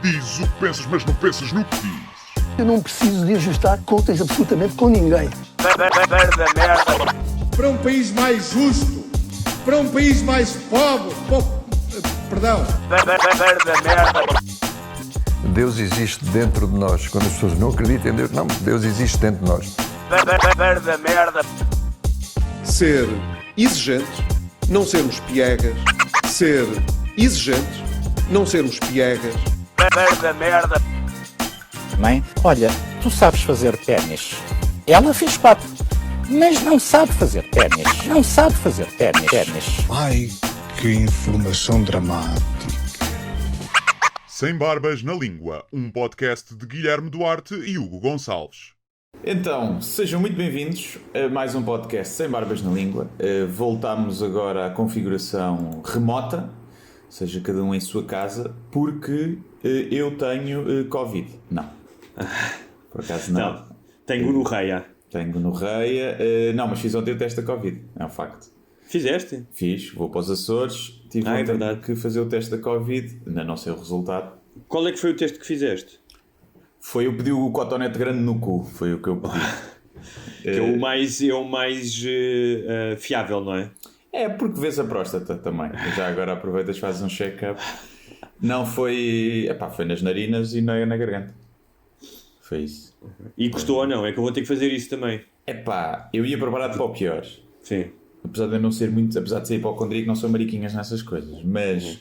Dizes o que pensas, mas não pensas no que dizes. Eu não preciso de ajustar contas absolutamente com ninguém. Para um país mais justo, para um país mais pobre, perdão. Deus existe dentro de nós. Quando as pessoas não acreditam em Deus, não, Deus existe dentro de nós. Ser exigente, não sermos piegas. Ser exigente, não sermos piegas. Mãe, olha, tu sabes fazer ténis. Ela fez 4, mas não sabe fazer ténis. Não sabe fazer ténis. Ai, que informação dramática. Sem Barbas na Língua, um podcast de Guilherme Duarte e Hugo Gonçalves. Então, sejam muito bem-vindos a mais um podcast Sem Barbas na Língua. Voltámos agora à configuração remota, ou seja, cada um em sua casa, porque eu tenho Covid. Não. Por acaso não. Não, tenho gonorreia. Tenho gonorreia. Não, mas fiz ontem o teste da Covid, é um facto. Fizeste? Fiz, vou para os Açores, tive é verdade. que fazer o teste da Covid, ainda não sei o resultado. Qual é que foi o teste que fizeste? Eu pedi o cotonete grande no cu, foi o que eu pedi. Que é o mais fiável, não é? É, porque vês a próstata também. Já agora aproveitas e fazes um check-up. Não foi... foi nas narinas e na garganta. Foi isso. E gostou ou não? É que eu vou ter que fazer isso também. Eu ia preparado para o pior. Sim. Apesar de eu não ser muito... Apesar de ser hipocondríaco, não sou mariquinhas nessas coisas. Mas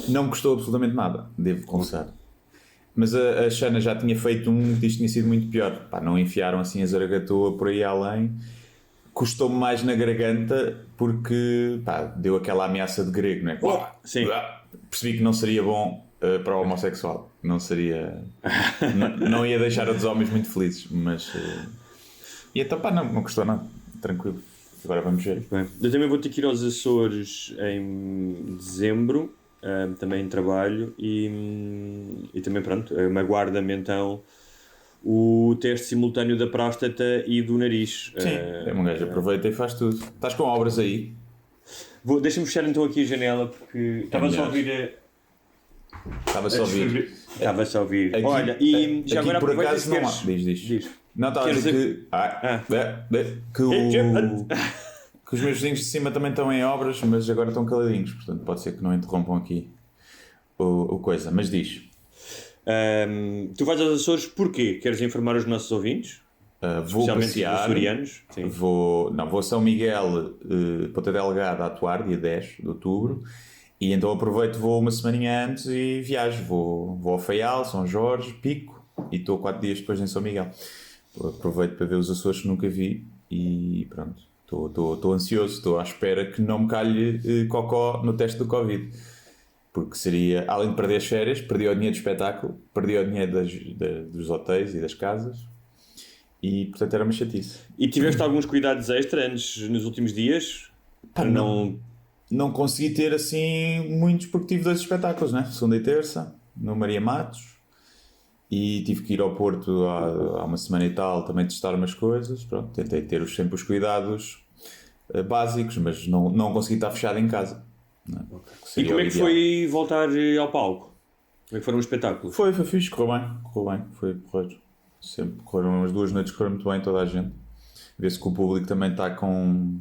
não me custou absolutamente nada, devo confessar. Mas a Xana já tinha feito um que isto tinha sido muito pior. Não enfiaram assim a zaragatoa por aí além. Custou-me mais na garganta porque deu aquela ameaça de grego, não é? Sim. Percebi que não seria bom para o homossexual. Não seria... não ia deixar os homens muito felizes. Mas... E então não custou nada. Tranquilo. Agora vamos ver. Bem, eu também vou ter que ir aos Açores em dezembro. Também em trabalho. E também, pronto, me aguarda-me então o teste simultâneo da próstata e do nariz. Sim, um gajo aproveita e faz tudo. Estás com obras aí? Deixa-me fechar então aqui a janela porque estava-se a ouvir... Estava-se a ouvir. Aqui, olha, e já agora por aproveita acaso não há. Diz. Não, estava a dizer que os meus vizinhos de cima também estão em obras, mas agora estão caladinhos, portanto pode ser que não interrompam aqui o coisa, mas diz. Tu vais aos Açores porquê? Queres informar os nossos ouvintes? Vou passear, os açorianos? Sim. Vou a São Miguel, Ponta Delgada a atuar, dia 10 de outubro, e então aproveito, vou uma semaninha antes e viajo, vou ao Faial, São Jorge, Pico, e estou 4 dias depois em São Miguel. Aproveito para ver os Açores que nunca vi e pronto, estou ansioso, estou à espera que não me calhe cocó no teste do Covid. Porque seria, além de perder as férias, perdi o dinheiro do espetáculo, perdi o dinheiro dos hotéis e das casas e, portanto, era uma chatice. E tiveste alguns cuidados extra nos últimos dias? Não consegui ter, assim, muitos porque tive 2 espetáculos, né? Segunda e terça, no Maria Matos, e tive que ir ao Porto há uma semana e tal, também testar umas coisas. Pronto, tentei ter sempre os cuidados básicos, mas não consegui estar fechado em casa. E como é que foi voltar ao palco? Como é que foram os espetáculos? Foi fixe, correu bem, foi porreiro. Sempre correram as 2 noites, correram muito bem toda a gente. Vê-se que o público também está com...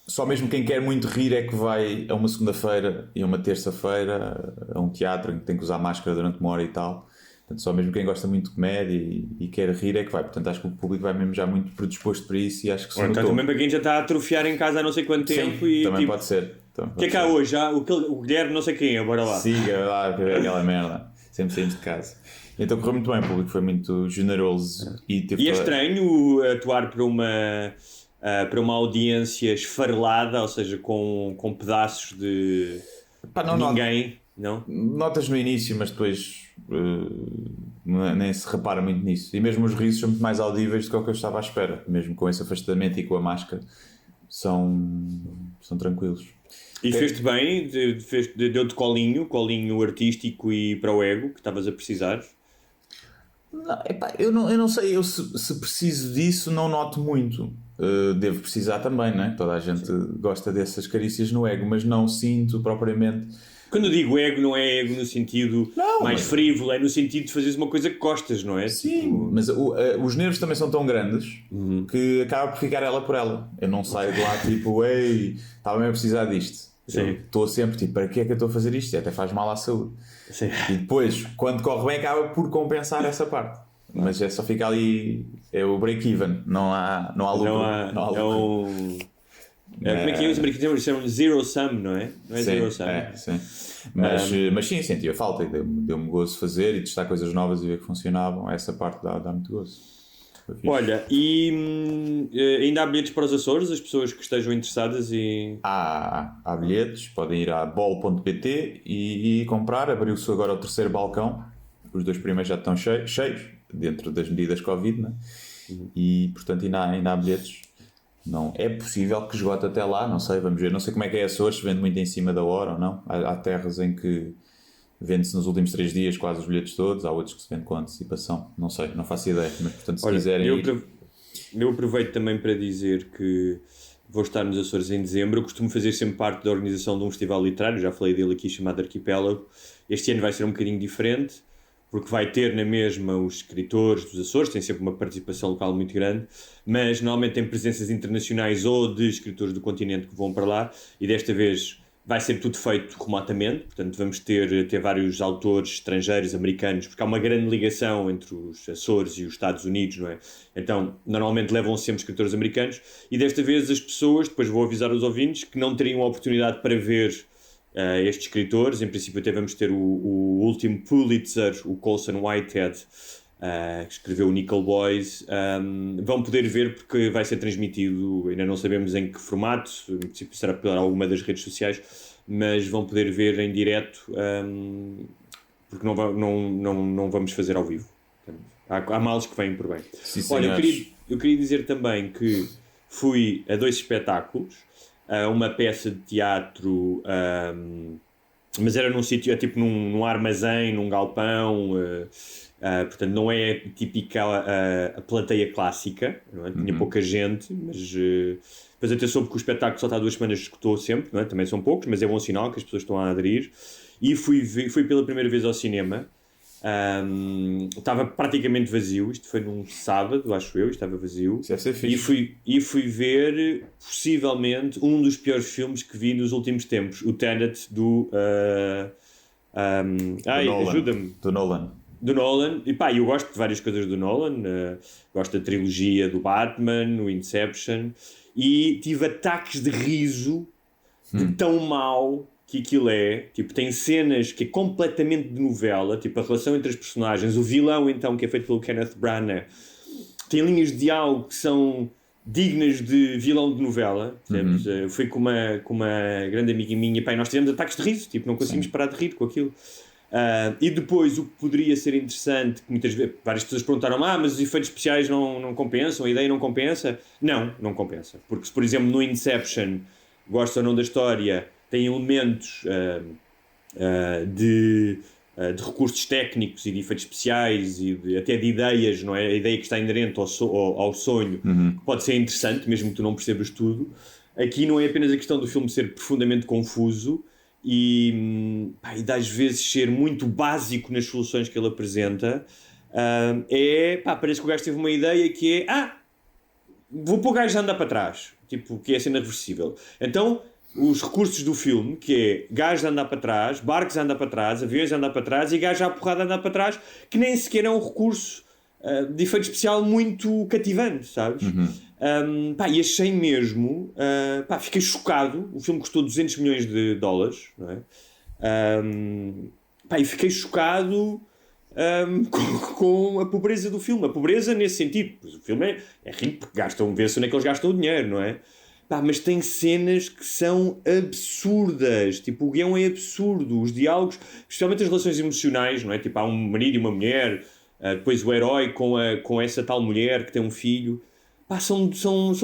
Só mesmo quem quer muito rir é que vai a uma segunda-feira e a uma terça-feira a um teatro em que tem que usar máscara durante 1 hora e tal. Portanto, só mesmo quem gosta muito de comédia e quer rir é que vai. Portanto, acho que o público vai mesmo já muito predisposto para isso e acho que se notou. Também para quem já está a atrofiar em casa há não sei quanto tempo. Sim, também pode ser. O que é que há hoje? O Guilherme não sei quem é, bora lá. Siga lá, ver aquela merda. Sempre saímos de casa. Então correu muito bem, o público foi muito generoso. E é estranho atuar para uma audiência esfarelada, ou seja, com pedaços de ninguém, não? Notas no início, mas depois nem se repara muito nisso. E mesmo os risos são muito mais audíveis do que o que eu estava à espera. Mesmo com esse afastamento e com a máscara, são tranquilos. E fez-te bem? Deu-te colinho artístico e para o ego que estavas a precisar? Eu não sei, se preciso disso não noto muito. Devo precisar também, não é? Toda a gente gosta dessas carícias no ego, mas não sinto propriamente Quando eu digo ego, não é ego no sentido mais frívolo, é no sentido de fazeres uma coisa que gostas, não é? Sim, Tipo... mas os nervos também são tão grandes que acaba por ficar ela por ela. Eu não saio de lá tipo, ei, estava mesmo a precisar disto. Estou sempre tipo, para que é que eu estou a fazer isto? Até faz mal à saúde. Sim. E depois, quando corre bem, acaba por compensar essa parte. Mas é só ficar ali, é o break-even, não há lucro. Não há lucro. Como é que é os americanos chamam zero sum, não é? Não é sim, zero sum. Sim. Mas sim, senti a falta e deu-me gozo fazer e testar coisas novas e ver que funcionavam. Essa parte dá muito gozo. Olha, e ainda há bilhetes para os Açores, as pessoas que estejam interessadas e... Há bilhetes, podem ir a bol.pt e comprar. Abriu-se agora o terceiro balcão. Os 2 primeiros já estão cheios, dentro das medidas Covid, né? E portanto ainda há bilhetes. Não, é possível que esgote até lá, não sei, vamos ver. Não sei como é que é Açores, se vende muito em cima da hora ou não. Há terras em que vende-se nos últimos 3 dias quase os bilhetes todos, há outros que se vende com antecipação. Não sei, não faço ideia, mas portanto se quiserem eu aproveito também para dizer que vou estar nos Açores em dezembro. Eu costumo fazer sempre parte da organização de um festival literário, já falei dele aqui, chamado Arquipélago. Este ano vai ser um bocadinho diferente, porque vai ter na mesma os escritores dos Açores, tem sempre uma participação local muito grande, mas normalmente tem presenças internacionais ou de escritores do continente que vão para lá, e desta vez vai ser tudo feito remotamente, portanto vamos ter vários autores estrangeiros, americanos, porque há uma grande ligação entre os Açores e os Estados Unidos, não é? Então, normalmente levam sempre escritores americanos, e desta vez as pessoas, depois vou avisar os ouvintes, que não teriam a oportunidade para ver estes escritores, em princípio até vamos ter o último Pulitzer, o Colson Whitehead, que escreveu o Nickel Boys, vão poder ver porque vai ser transmitido, ainda não sabemos em que formato, em princípio será por alguma das redes sociais, mas vão poder ver em direto, porque não vamos fazer ao vivo. Há males que vêm por bem. Sim, olha, eu queria dizer também que fui a 2 espetáculos, uma peça de teatro, mas era num sítio, tipo num armazém, num galpão, portanto não é típica a plateia clássica, não é? Tinha pouca gente, mas depois até soube que o espetáculo só está 2 semanas, escutou sempre, não é? Também são poucos, mas é bom sinal que as pessoas estão a aderir. E fui pela primeira vez ao cinema. Estava praticamente vazio, isto foi num sábado, acho eu, estava vazio. Isso deve ser fixe. E fui ver, possivelmente, um dos piores filmes que vi nos últimos tempos, o Tenet do... ajuda-me. Do Nolan. E pá, eu gosto de várias coisas do Nolan, gosto da trilogia do Batman, o Inception, e tive ataques de riso de tão mau que aquilo é, tipo, tem cenas que é completamente de novela, tipo a relação entre as personagens, o vilão então, que é feito pelo Kenneth Branagh, tem linhas de diálogo que são dignas de vilão de novela. Eu fui com uma grande amiga minha, pá, e nós tivemos ataques de riso, tipo, não conseguimos parar de rir com aquilo. E depois, o que poderia ser interessante, que muitas vezes várias pessoas perguntaram, mas os efeitos especiais não compensam, a ideia não compensa? Não compensa, porque se por exemplo no Inception, gosto ou não da história, tem elementos de recursos técnicos e de efeitos especiais e até de ideias, não é? A ideia que está inerente ao sonho, que pode ser interessante, mesmo que tu não percebas tudo. Aqui não é apenas a questão do filme ser profundamente confuso e às vezes ser muito básico nas soluções que ele apresenta. Parece que o gajo teve uma ideia que é vou pôr o gajo a andar para trás, tipo, que é a cena reversível. Então os recursos do filme, que é gajos a andar para trás, barcos a andar para trás, aviões a andar para trás e gajos à porrada a andar para trás, que nem sequer é um recurso de efeito especial muito cativante, sabes? E achei mesmo, fiquei chocado. O filme custou $200 milhões, não é? E fiquei chocado com a pobreza do filme. A pobreza nesse sentido, pois o filme é rico porque vê-se onde é que eles gastam o dinheiro, não é? Mas tem cenas que são absurdas, tipo, o guião é absurdo, os diálogos, especialmente as relações emocionais, não é? Tipo, há um marido e uma mulher, depois o herói com essa tal mulher que tem um filho, são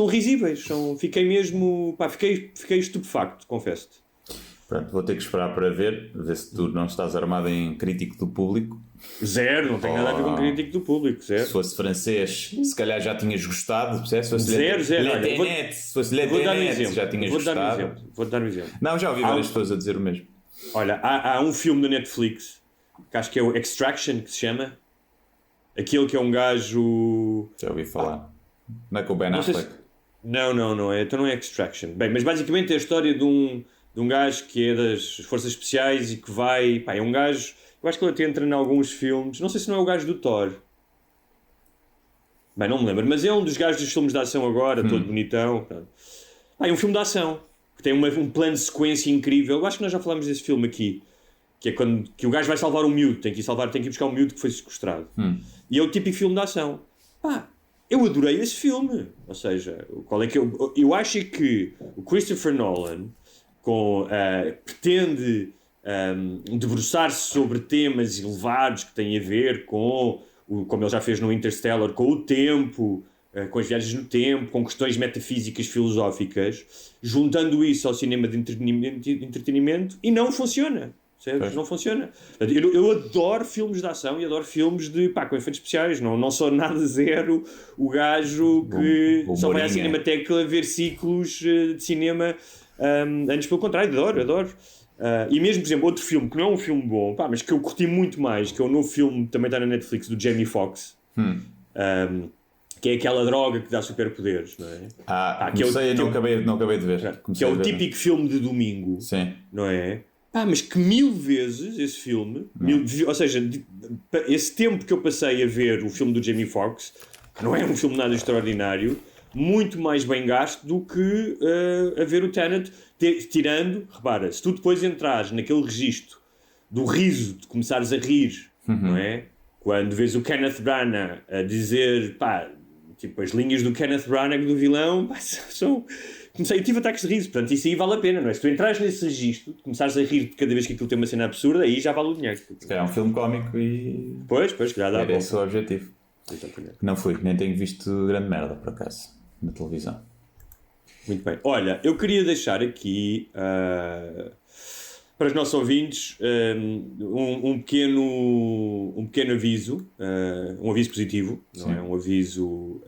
risíveis, fiquei mesmo, fiquei estupefacto, confesso-te. Pronto, vou ter que esperar para ver se tu não estás armado em crítico do público. Zero, não tem nada a ver com crítico do público, zero. Se fosse francês, se calhar já tinhas gostado, percebes? Se fosse zero. Se fosse Le Tenet, já tinhas gostado. Vou dar um exemplo. Não, já ouvi várias pessoas a dizer o mesmo. Olha, há um filme da Netflix que acho que é o Extraction, que se chama. Aquele que é um gajo... Já ouvi falar. Não é com o Ben Affleck? Não é. Então não é Extraction. Bem, mas basicamente é a história de um gajo que é das Forças Especiais e que vai... Pá, é um gajo... Eu acho que ele até entra em alguns filmes. Não sei se não é o gajo do Thor. Bem, não me lembro. Mas é um dos gajos dos filmes de ação agora, todo bonitão. É um filme de ação. Que tem um plano de sequência incrível. Eu acho que nós já falámos desse filme aqui. Que é quando que o gajo vai salvar um miúdo. Tem que ir buscar um miúdo que foi sequestrado. E é o típico filme de ação. Pá, eu adorei esse filme. Ou seja, qual é que eu acho que o Christopher Nolan pretende debruçar-se sobre temas elevados que têm a ver com, como ele já fez no Interstellar, com o tempo, com as viagens no tempo, com questões metafísicas filosóficas, juntando isso ao cinema de entretenimento e não funciona. Não funciona. Eu adoro filmes de ação e adoro filmes com efeitos especiais. Não sou nada zero o gajo que só vai à Cinemateca ver ciclos de cinema. Antes, pelo contrário, adoro. E mesmo, por exemplo, outro filme que não é um filme bom, mas que eu curti muito mais, que é o novo filme, também está na Netflix, do Jamie Foxx, que é aquela droga que dá superpoderes, não é? Não acabei de ver. Que é o típico filme de domingo. Sim. Não é? Mas que 1000 vezes esse filme, ou seja, esse tempo que eu passei a ver o filme do Jamie Foxx, que não é um filme nada extraordinário, muito mais bem gasto do que a ver o Tenet, tirando, repara, se tu depois entrares naquele registro do riso, de começares a rir, não é? Quando vês o Kenneth Branagh a dizer, tipo, as linhas do Kenneth Branagh do vilão, eu tive ataques de riso, portanto isso aí vale a pena, não é? Se tu entrares nesse registro, começares a rir de cada vez que aquilo tem uma cena absurda, aí já vale o dinheiro. É um filme cómico e... Pois, já dá. Era esse o objetivo. Não fui, nem tenho visto grande merda, por acaso, na televisão. Muito bem. Olha, eu queria deixar aqui para os nossos ouvintes um pequeno aviso, um aviso positivo, não é? Um aviso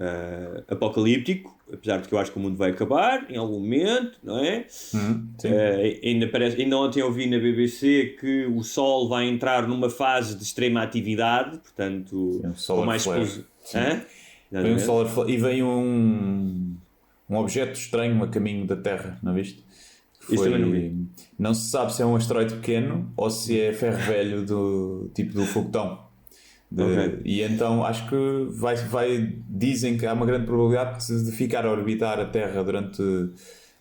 apocalíptico, apesar de que eu acho que o mundo vai acabar em algum momento, não é? Ainda ontem ouvi na BBC que o Sol vai entrar numa fase de extrema atividade, portanto, com mais explosão. Vem um solar flare e vem um objeto estranho a caminho da Terra, não viste? Isso também não vi. Não se sabe se é um asteroide pequeno ou se é ferro velho do tipo do foguetão. E então acho que dizem que há uma grande probabilidade de ficar a orbitar a Terra durante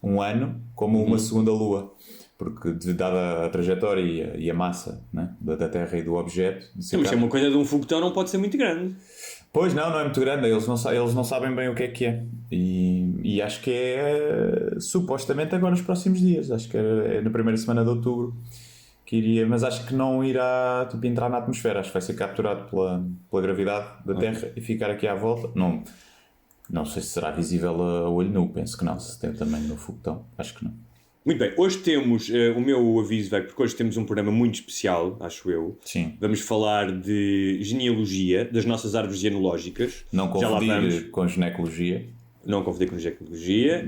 um ano como uma segunda Lua, porque dada a trajetória e a massa, né, da Terra e do objeto. Mas é uma coisa de um foguetão, não pode ser muito grande. Pois não é muito grande, eles não sabem bem o que é. E acho que é supostamente agora nos próximos dias, acho que é na primeira semana de outubro que iria, mas acho que não irá entrar na atmosfera, acho que vai ser capturado pela gravidade da Terra e ficar aqui à volta. Não sei se será visível a olho nu, penso que não, se tem também no foguetão, acho que não. Muito bem, hoje temos, o meu aviso vai, porque hoje temos um programa muito especial, acho eu. Sim. Vamos falar de genealogia, das nossas árvores genealógicas. Não confundir com ginecologia. Não confundir com ginecologia.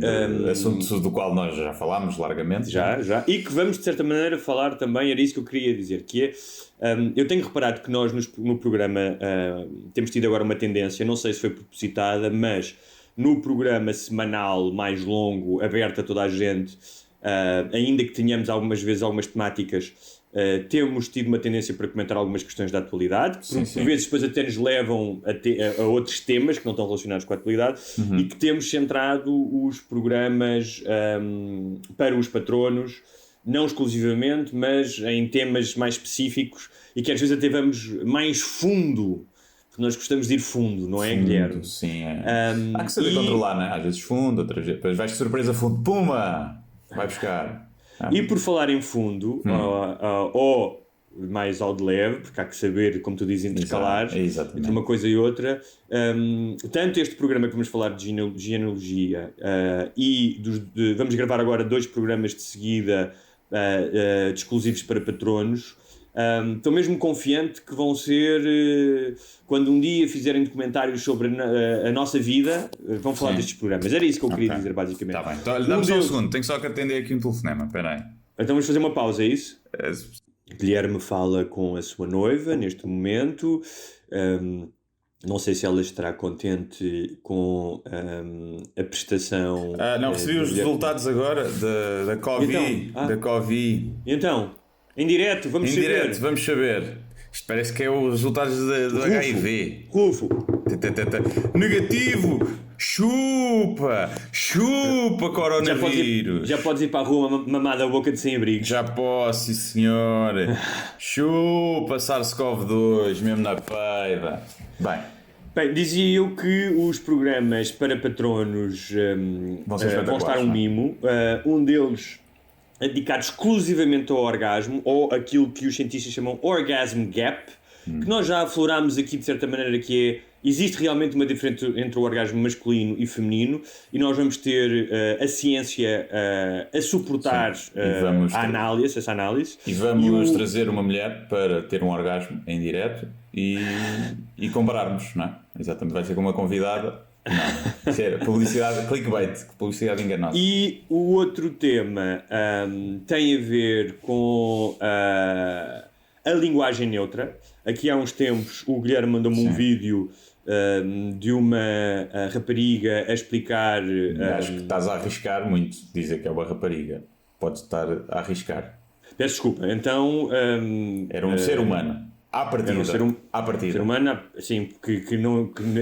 Assunto do qual nós já falámos largamente. Já. E que vamos, de certa maneira, falar também, era isso que eu queria dizer, que é, eu tenho reparado que nós no programa temos tido agora uma tendência, não sei se foi propositada, mas no programa semanal mais longo, aberto a toda a gente, ainda que tenhamos algumas vezes algumas temáticas, temos tido uma tendência para comentar algumas questões da atualidade, que por vezes depois até nos levam a outros temas que não estão relacionados com a atualidade, e que temos centrado os programas para os patronos, não exclusivamente, mas em temas mais específicos e que às vezes até vamos mais fundo, porque nós gostamos de ir fundo, não é, Guilherme? Sim, há que saber controlar, não é? Às vezes fundo, outras vezes depois vais de surpresa fundo, puma! Vai buscar. E por falar em fundo, ou mais ao de leve, porque há que saber, como tu dizes, intercalar entre uma coisa e outra, tanto este programa que vamos falar de genealogia vamos gravar agora 2 programas de seguida exclusivos para patronos. Estou mesmo confiante que vão ser, quando um dia fizerem documentários sobre a nossa vida, vão falar destes programas. Era isso que eu queria dizer, basicamente. Está bem, então, dá-me só um segundo, tenho só que atender aqui um telefonema, espera aí. Então vamos fazer uma pausa, é isso? Guilherme fala com a sua noiva neste momento. Não sei se ela estará contente com a prestação. Não recebi os resultados agora da Covid. Então, Da Covid. Então, em direto, vamos Em saber. direto, vamos saber. Isto parece que é os resultados do HIV. Rufo. Negativo! Chupa! Coronavírus! Já podes ir para a rua mamada a boca de sem-abrigo. Já posso, sim, senhor. Chupa SARS-CoV-2, mesmo na peida. Bem, dizia eu que os programas para patronos Vão ser vão estar espetaculares, um não é? mimo. Um deles dedicado exclusivamente ao orgasmo, ou aquilo que os cientistas chamam Orgasm Gap, que nós já aflorámos aqui de certa maneira, que é, existe realmente uma diferença entre o orgasmo masculino e feminino, e nós vamos ter a ciência a suportar essa análise. E vamos trazer uma mulher para ter um orgasmo em direto e compararmos, não é? Exatamente, vai ser com uma convidada. Não, isso é publicidade, clickbait, publicidade enganosa. E o outro tema tem a ver com a linguagem neutra. Aqui há uns tempos o Guilherme mandou-me um vídeo de uma rapariga a explicar... Acho que estás a arriscar muito, dizer que é uma rapariga. Podes estar a arriscar. Peço desculpa, então... Era um ser humano. À partida. Era um ser humano, sim,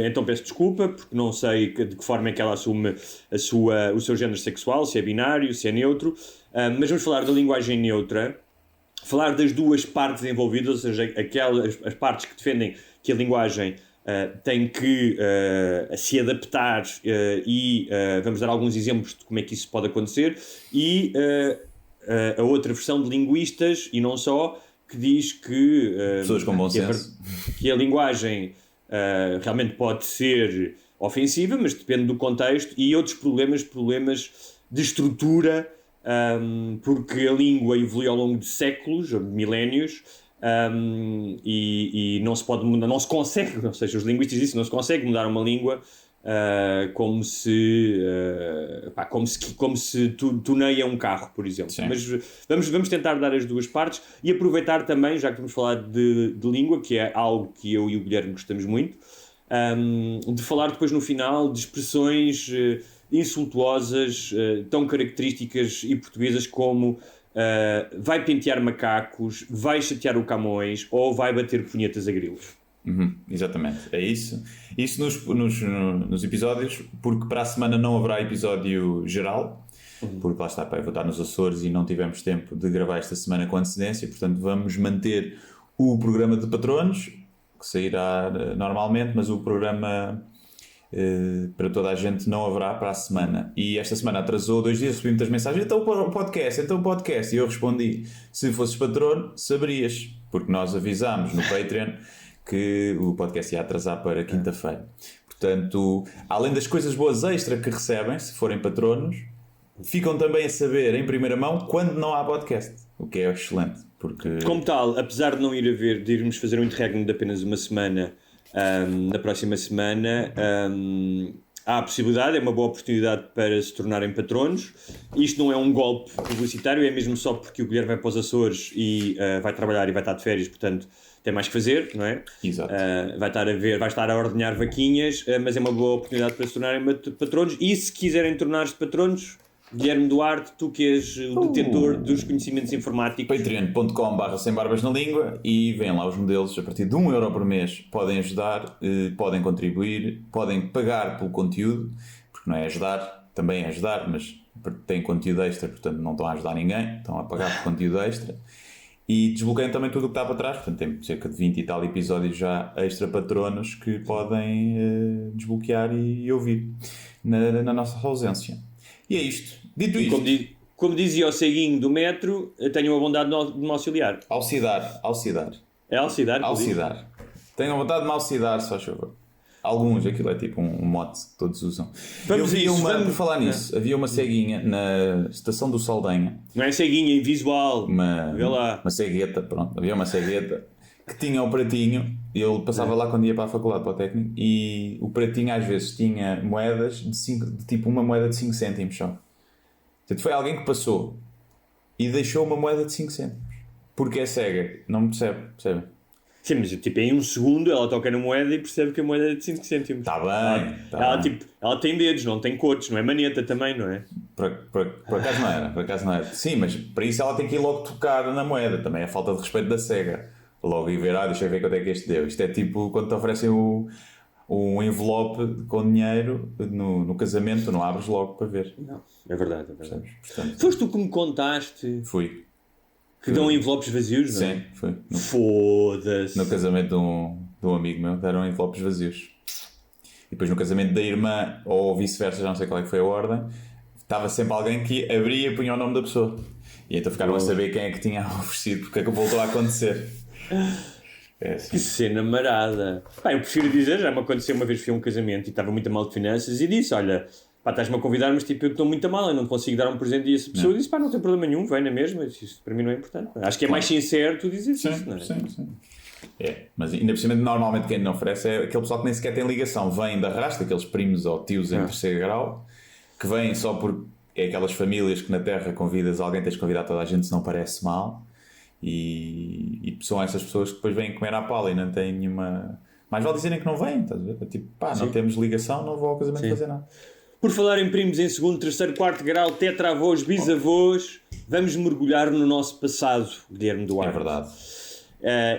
então peço desculpa, porque não sei de que forma é que ela assume o seu género sexual, se é binário, se é neutro, mas vamos falar da linguagem neutra, falar das duas partes envolvidas, ou seja, as partes que defendem que a linguagem tem que se adaptar e vamos dar alguns exemplos de como é que isso pode acontecer, e a outra versão de linguistas, e não só, que diz que, pessoas com bom senso, que a linguagem realmente pode ser ofensiva, mas depende do contexto, e outros problemas de estrutura, porque a língua evolui ao longo de séculos, ou de milénios, e não se pode mudar, não se consegue, ou seja, os linguistas dizem que não se consegue mudar uma língua como se tuneia um carro, por exemplo. Sim. Mas vamos tentar dar as duas partes e aproveitar também, já que vamos falar de língua, que é algo que eu e o Guilherme gostamos muito, de falar depois no final de expressões insultuosas, tão características e portuguesas como vai pentear macacos, vai chatear o Camões ou vai bater punhetas a grilos. Exatamente, é isso. Isso nos episódios, porque para a semana não haverá episódio geral, porque lá está, eu vou estar nos Açores e não tivemos tempo de gravar esta semana com antecedência, portanto vamos manter o programa de patronos, que sairá normalmente, mas o programa para toda a gente não haverá para a semana. E esta semana atrasou 2 dias, recebi muitas mensagens, então o podcast, e eu respondi, se fosses patrono, saberias, porque nós avisámos no Patreon que o podcast ia atrasar para quinta-feira. Portanto, além das coisas boas extra que recebem, se forem patronos, ficam também a saber em primeira mão quando não há podcast, o que é excelente. Porque... Como tal, apesar de não ir haver, de irmos fazer um interregno de apenas uma semana, na próxima semana, há a possibilidade, é uma boa oportunidade para se tornarem patronos. Isto não é um golpe publicitário, é mesmo só porque o Guilherme vai para os Açores e vai trabalhar e vai estar de férias, portanto tem mais que fazer, não é? Exato. Vai estar a ordenhar vaquinhas, mas é uma boa oportunidade para se tornarem patronos. E se quiserem tornar-se patronos, Guilherme Duarte, tu que és o detentor dos conhecimentos informáticos. Patreon.com/sembarbasnalíngua e vêm lá os modelos a partir de €1 por mês. Podem ajudar, podem contribuir, podem pagar pelo conteúdo, porque não é ajudar, também é ajudar, mas tem conteúdo extra, portanto não estão a ajudar ninguém, estão a pagar por conteúdo extra. E desbloqueiam também tudo o que está para trás, portanto tem cerca de 20 e tal episódios já extra patronos que podem desbloquear e ouvir na nossa ausência. E é isto. Dito isto... Como dizia o ceguinho do metro, tenham a bondade de me auxiliar. Alcidar. É alcidar? Alcidar. Tenham vontade de me alcidar, só favor. Alguns, aquilo é tipo um mote que todos usam. Por falar nisso, havia uma ceguinha na estação do Saldanha. Não é ceguinha, é visual. Vê lá. Uma cegueta, pronto. Havia uma cegueta que tinha o pratinho. Ele passava lá quando ia para a faculdade, para o técnico, e o pratinho às vezes tinha moedas de tipo uma moeda de 5 cêntimos só. Portanto, foi alguém que passou e deixou uma moeda de 5 cêntimos. Porque é cega, não percebe? Sim, mas tipo, em um segundo ela toca na moeda e percebe que a moeda é de 5 cêntimos. Está bem. Ela tem dedos, não tem cotos, não é maneta também, não é? Por acaso não era. Sim, mas para isso ela tem que ir logo tocar na moeda. Também é falta de respeito da cega. Logo ir ver, deixa eu ver quanto é que este deu. Isto é tipo quando te oferecem um envelope com dinheiro no casamento, não abres logo para ver. Não, é verdade. Portanto, Foste tu que me contaste fui. que dão envelopes vazios, não é? Sim, foi. Foda-se. No casamento de um amigo meu, deram envelopes vazios. E depois no casamento da irmã, ou vice-versa, já não sei qual é que foi a ordem, estava sempre alguém que abria e punha o nome da pessoa. E então ficaram a saber quem é que tinha oferecido, porque é que voltou a acontecer. É assim. Que cena marada. Eu prefiro dizer, já me aconteceu uma vez, fui a um casamento e estava muito mal de finanças e disse, olha, estás-me a convidar, mas tipo, eu estou muito mal, eu não consigo dar um presente. E essa pessoa disse, não tem problema nenhum, vem na mesma. Isso para mim não é importante. Acho que é mais sincero tu dizes isso, não é? Sim. É, mas ainda por cima, normalmente quem não oferece é aquele pessoal que nem sequer tem ligação, vem da raça, aqueles primos ou tios em terceiro grau, que vêm só por... É aquelas famílias que na Terra convidas alguém, tens de convidar toda a gente se não parece mal, e são essas pessoas que depois vêm comer à pala e não têm nenhuma... Mais vale dizerem que não vêm, estás a ver? Tipo, não temos ligação, não vou ao casamento fazer nada. Por falar em primos em segundo, terceiro, quarto grau, tetravós, bisavós, vamos mergulhar no nosso passado, Guilherme Duarte. É verdade.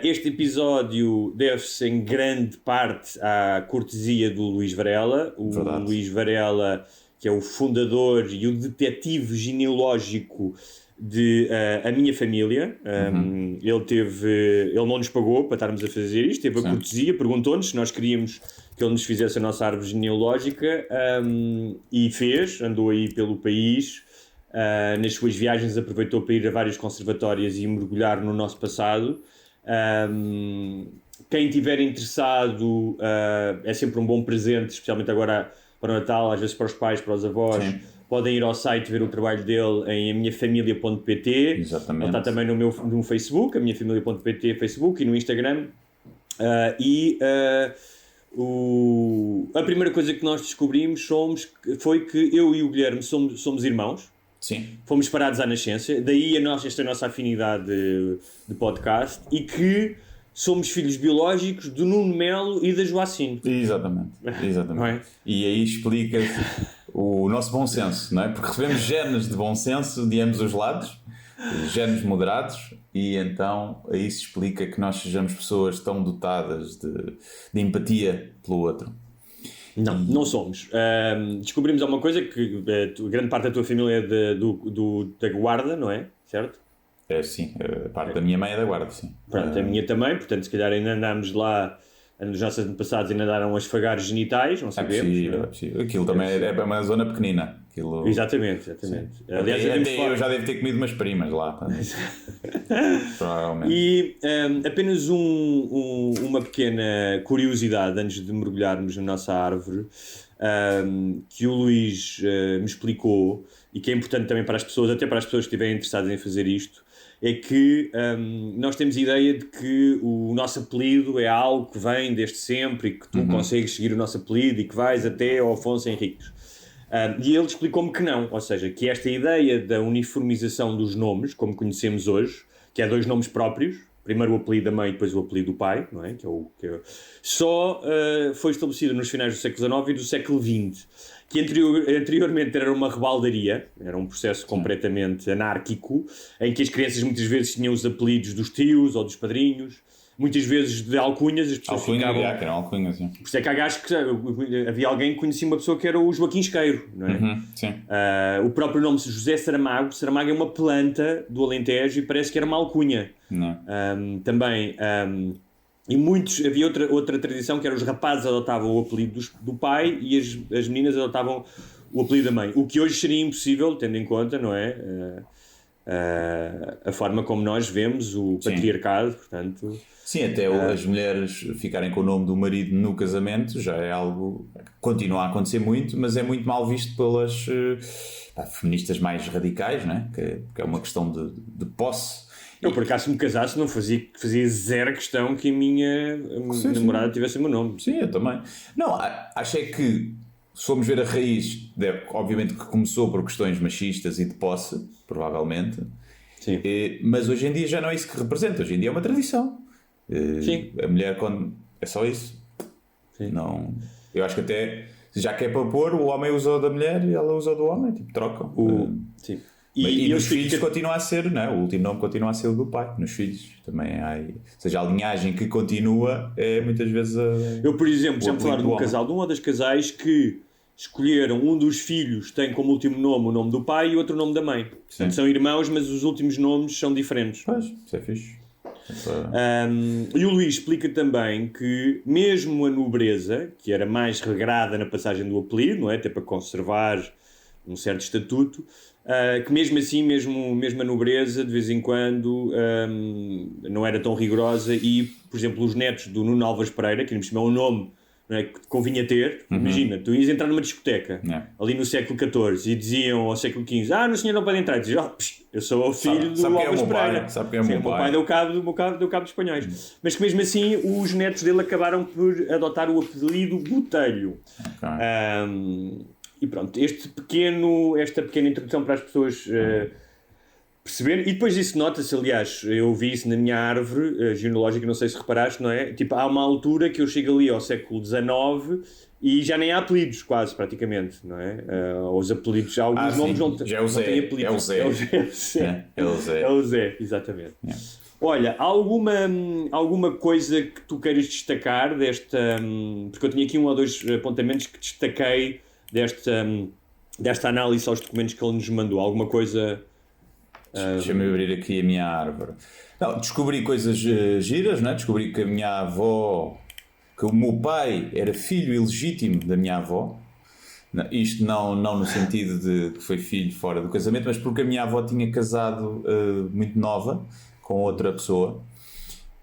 Este episódio deve-se em grande parte à cortesia do Luís Varela. Verdade. Luís Varela, que é o fundador e o detetive genealógico de A Minha Família. Ele não nos pagou para estarmos a fazer isto, teve a cortesia, perguntou-nos se nós queríamos que ele nos fizesse a nossa árvore genealógica, e fez, andou aí pelo país, nas suas viagens aproveitou para ir a vários conservatórios e mergulhar no nosso passado. Quem estiver interessado, é sempre um bom presente, especialmente agora para o Natal, às vezes para os pais, para os avós. Sim. Podem ir ao site ver o trabalho dele em aminhafamilia.pt. Exatamente. Ele está também no Facebook, aminhafamilia.pt, Facebook, e no Instagram. A primeira coisa que nós descobrimos foi que eu e o Guilherme somos irmãos. Sim. Fomos parados à nascença, daí esta é a nossa afinidade de podcast, e que somos filhos biológicos do Nuno Melo e da Joacine. Exatamente. Não é? E aí explica-se o nosso bom senso, não é? Porque recebemos genes de bom senso de ambos os lados, genes moderados, e então aí se explica que nós sejamos pessoas tão dotadas de empatia pelo outro. Não somos. Descobrimos alguma coisa, que grande parte da tua família é da Guarda, não é? Certo? Sim, a parte da minha mãe é da Guarda, sim. Pronto, a minha também, portanto, se calhar ainda andámos lá, nos nossos antepassados ainda andaram a esfagar genitais, não sabemos. É possível. Aquilo também é uma zona pequenina. Aquilo... Exatamente. Aliás, eu já devo ter comido umas primas lá. Provavelmente. E apenas uma pequena curiosidade antes de mergulharmos na nossa árvore, que o Luís me explicou, e que é importante também para as pessoas, até para as pessoas que estiverem interessadas em fazer isto, é que nós temos a ideia de que o nosso apelido é algo que vem desde sempre e que tu consegues seguir o nosso apelido e que vais até ao Afonso Henriques. E ele explicou-me que não, ou seja, que esta ideia da uniformização dos nomes, como conhecemos hoje, que é 2 nomes próprios, primeiro o apelido da mãe e depois o apelido do pai, não é? Só foi estabelecida nos finais do século XIX e do século XX, que anteriormente era uma rebaldaria, era um processo completamente anárquico, em que as crianças muitas vezes tinham os apelidos dos tios ou dos padrinhos, muitas vezes de alcunhas, as pessoas ficavam... que eram alcunhas, sim. Por isso é que há gajos que... Havia alguém que conhecia uma pessoa que era o Joaquim Isqueiro, não é? Sim. O próprio nome José Saramago é uma planta do Alentejo e parece que era uma alcunha. Também... E havia outra tradição, que era os rapazes adotavam o apelido do pai e as meninas adotavam o apelido da mãe. O que hoje seria impossível, tendo em conta, não é? A forma como nós vemos o patriarcado, portanto... Sim, até as mulheres ficarem com o nome do marido no casamento já é algo que continua a acontecer muito, mas é muito mal visto pelas feministas mais radicais, não é? Que é uma questão de posse. Eu, por acaso, se me casasse, não fazia zero questão que a minha namorada tivesse o meu nome. Sim, eu também. Não, acho é que, se formos ver a raiz, obviamente que começou por questões machistas e de posse, provavelmente. Sim. Mas hoje em dia já não é isso que representa, hoje em dia é uma tradição. Sim. A mulher, quando é só isso. Sim. Não, eu acho que até, já que é para pôr, o homem usa o da mulher e ela usa o do homem, tipo, trocam. Sim. E eu nos fico- filhos continua a ser, não é? O último nome continua a ser o do pai. Nos filhos também há. Ou seja, a linhagem que continua é muitas vezes a. Eu, por exemplo, já me apelido falaram de do um homem. casal, de um ou das casais que escolheram um dos filhos tem como último nome o nome do pai e outro o nome da mãe. Portanto, são irmãos, mas os últimos nomes são diferentes. Pois, isso é fixe. E o Luís explica também que mesmo a nobreza, que era mais regrada na passagem do apelido, não é? Até para conservar um certo estatuto, que mesmo assim, mesmo a nobreza, de vez em quando, não era tão rigorosa e, por exemplo, os netos do Nuno Álvares Pereira, que ainda é um nome, não é, que convinha ter, imagina, tu ias entrar numa discoteca, ali no século XIV, e diziam ao século XV, no senhor não pode entrar, e diziam, eu sou o filho sabe do quem é o Álvares meu pai? Pereira. Sabe quem é o Sim, meu o meu pai? pai deu cabo de espanhóis. Mas que mesmo assim, os netos dele acabaram por adotar o apelido Botelho. Ok. E pronto, esta pequena introdução para as pessoas perceberem. E depois isso nota-se, aliás, eu vi isso na minha árvore genealógica, não sei se reparaste, não é? Tipo, há uma altura que eu chego ali ao século XIX e já nem há apelidos, quase, praticamente, não é? Os apelidos, já alguns nomes sim. não, Já é o não Zé, têm apelidos. é o Zé. É o Zé. É o Zé. É o Zé, exatamente. Olha, alguma coisa que tu queiras destacar desta... Porque eu tinha aqui um ou dois apontamentos que destaquei desta análise aos documentos que ele nos mandou. Alguma coisa... Deixa-me abrir aqui a minha árvore. Não, descobri coisas giras, não é? Descobri que a minha avó... Que o meu pai era filho ilegítimo da minha avó. Isto não no sentido de que foi filho fora do casamento, mas porque a minha avó tinha casado muito nova com outra pessoa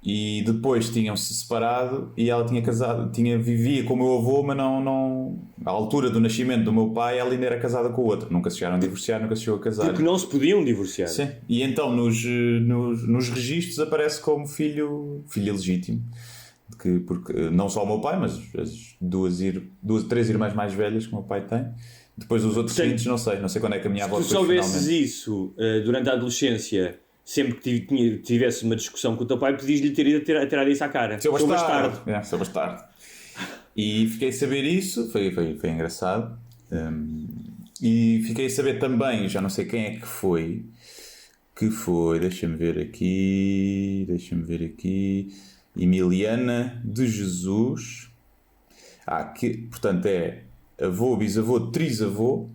e depois tinham-se separado e ela tinha casado, vivia com o meu avô, mas não à altura do nascimento do meu pai ela ainda era casada com o outro, nunca se chegaram a divorciar, nunca se chegou a casar. Porque não se podiam divorciar. Sim, e então nos registros aparece como filho ilegítimo. Porque não só o meu pai, mas as três irmãs mais velhas que o meu pai tem. Depois os outros seguintes, não sei quando é que a minha avó Se tu depois soubesses finalmente... isso durante a adolescência, sempre que tivesse uma discussão com o teu pai, podias-lhe ter ido tirar isso à cara. Seu bastardo. Seu bastardo. E fiquei a saber isso, foi engraçado. E fiquei a saber também, já não sei quem é que foi, deixa-me ver aqui, Emiliana de Jesus, que portanto é avô, bisavô, trisavô,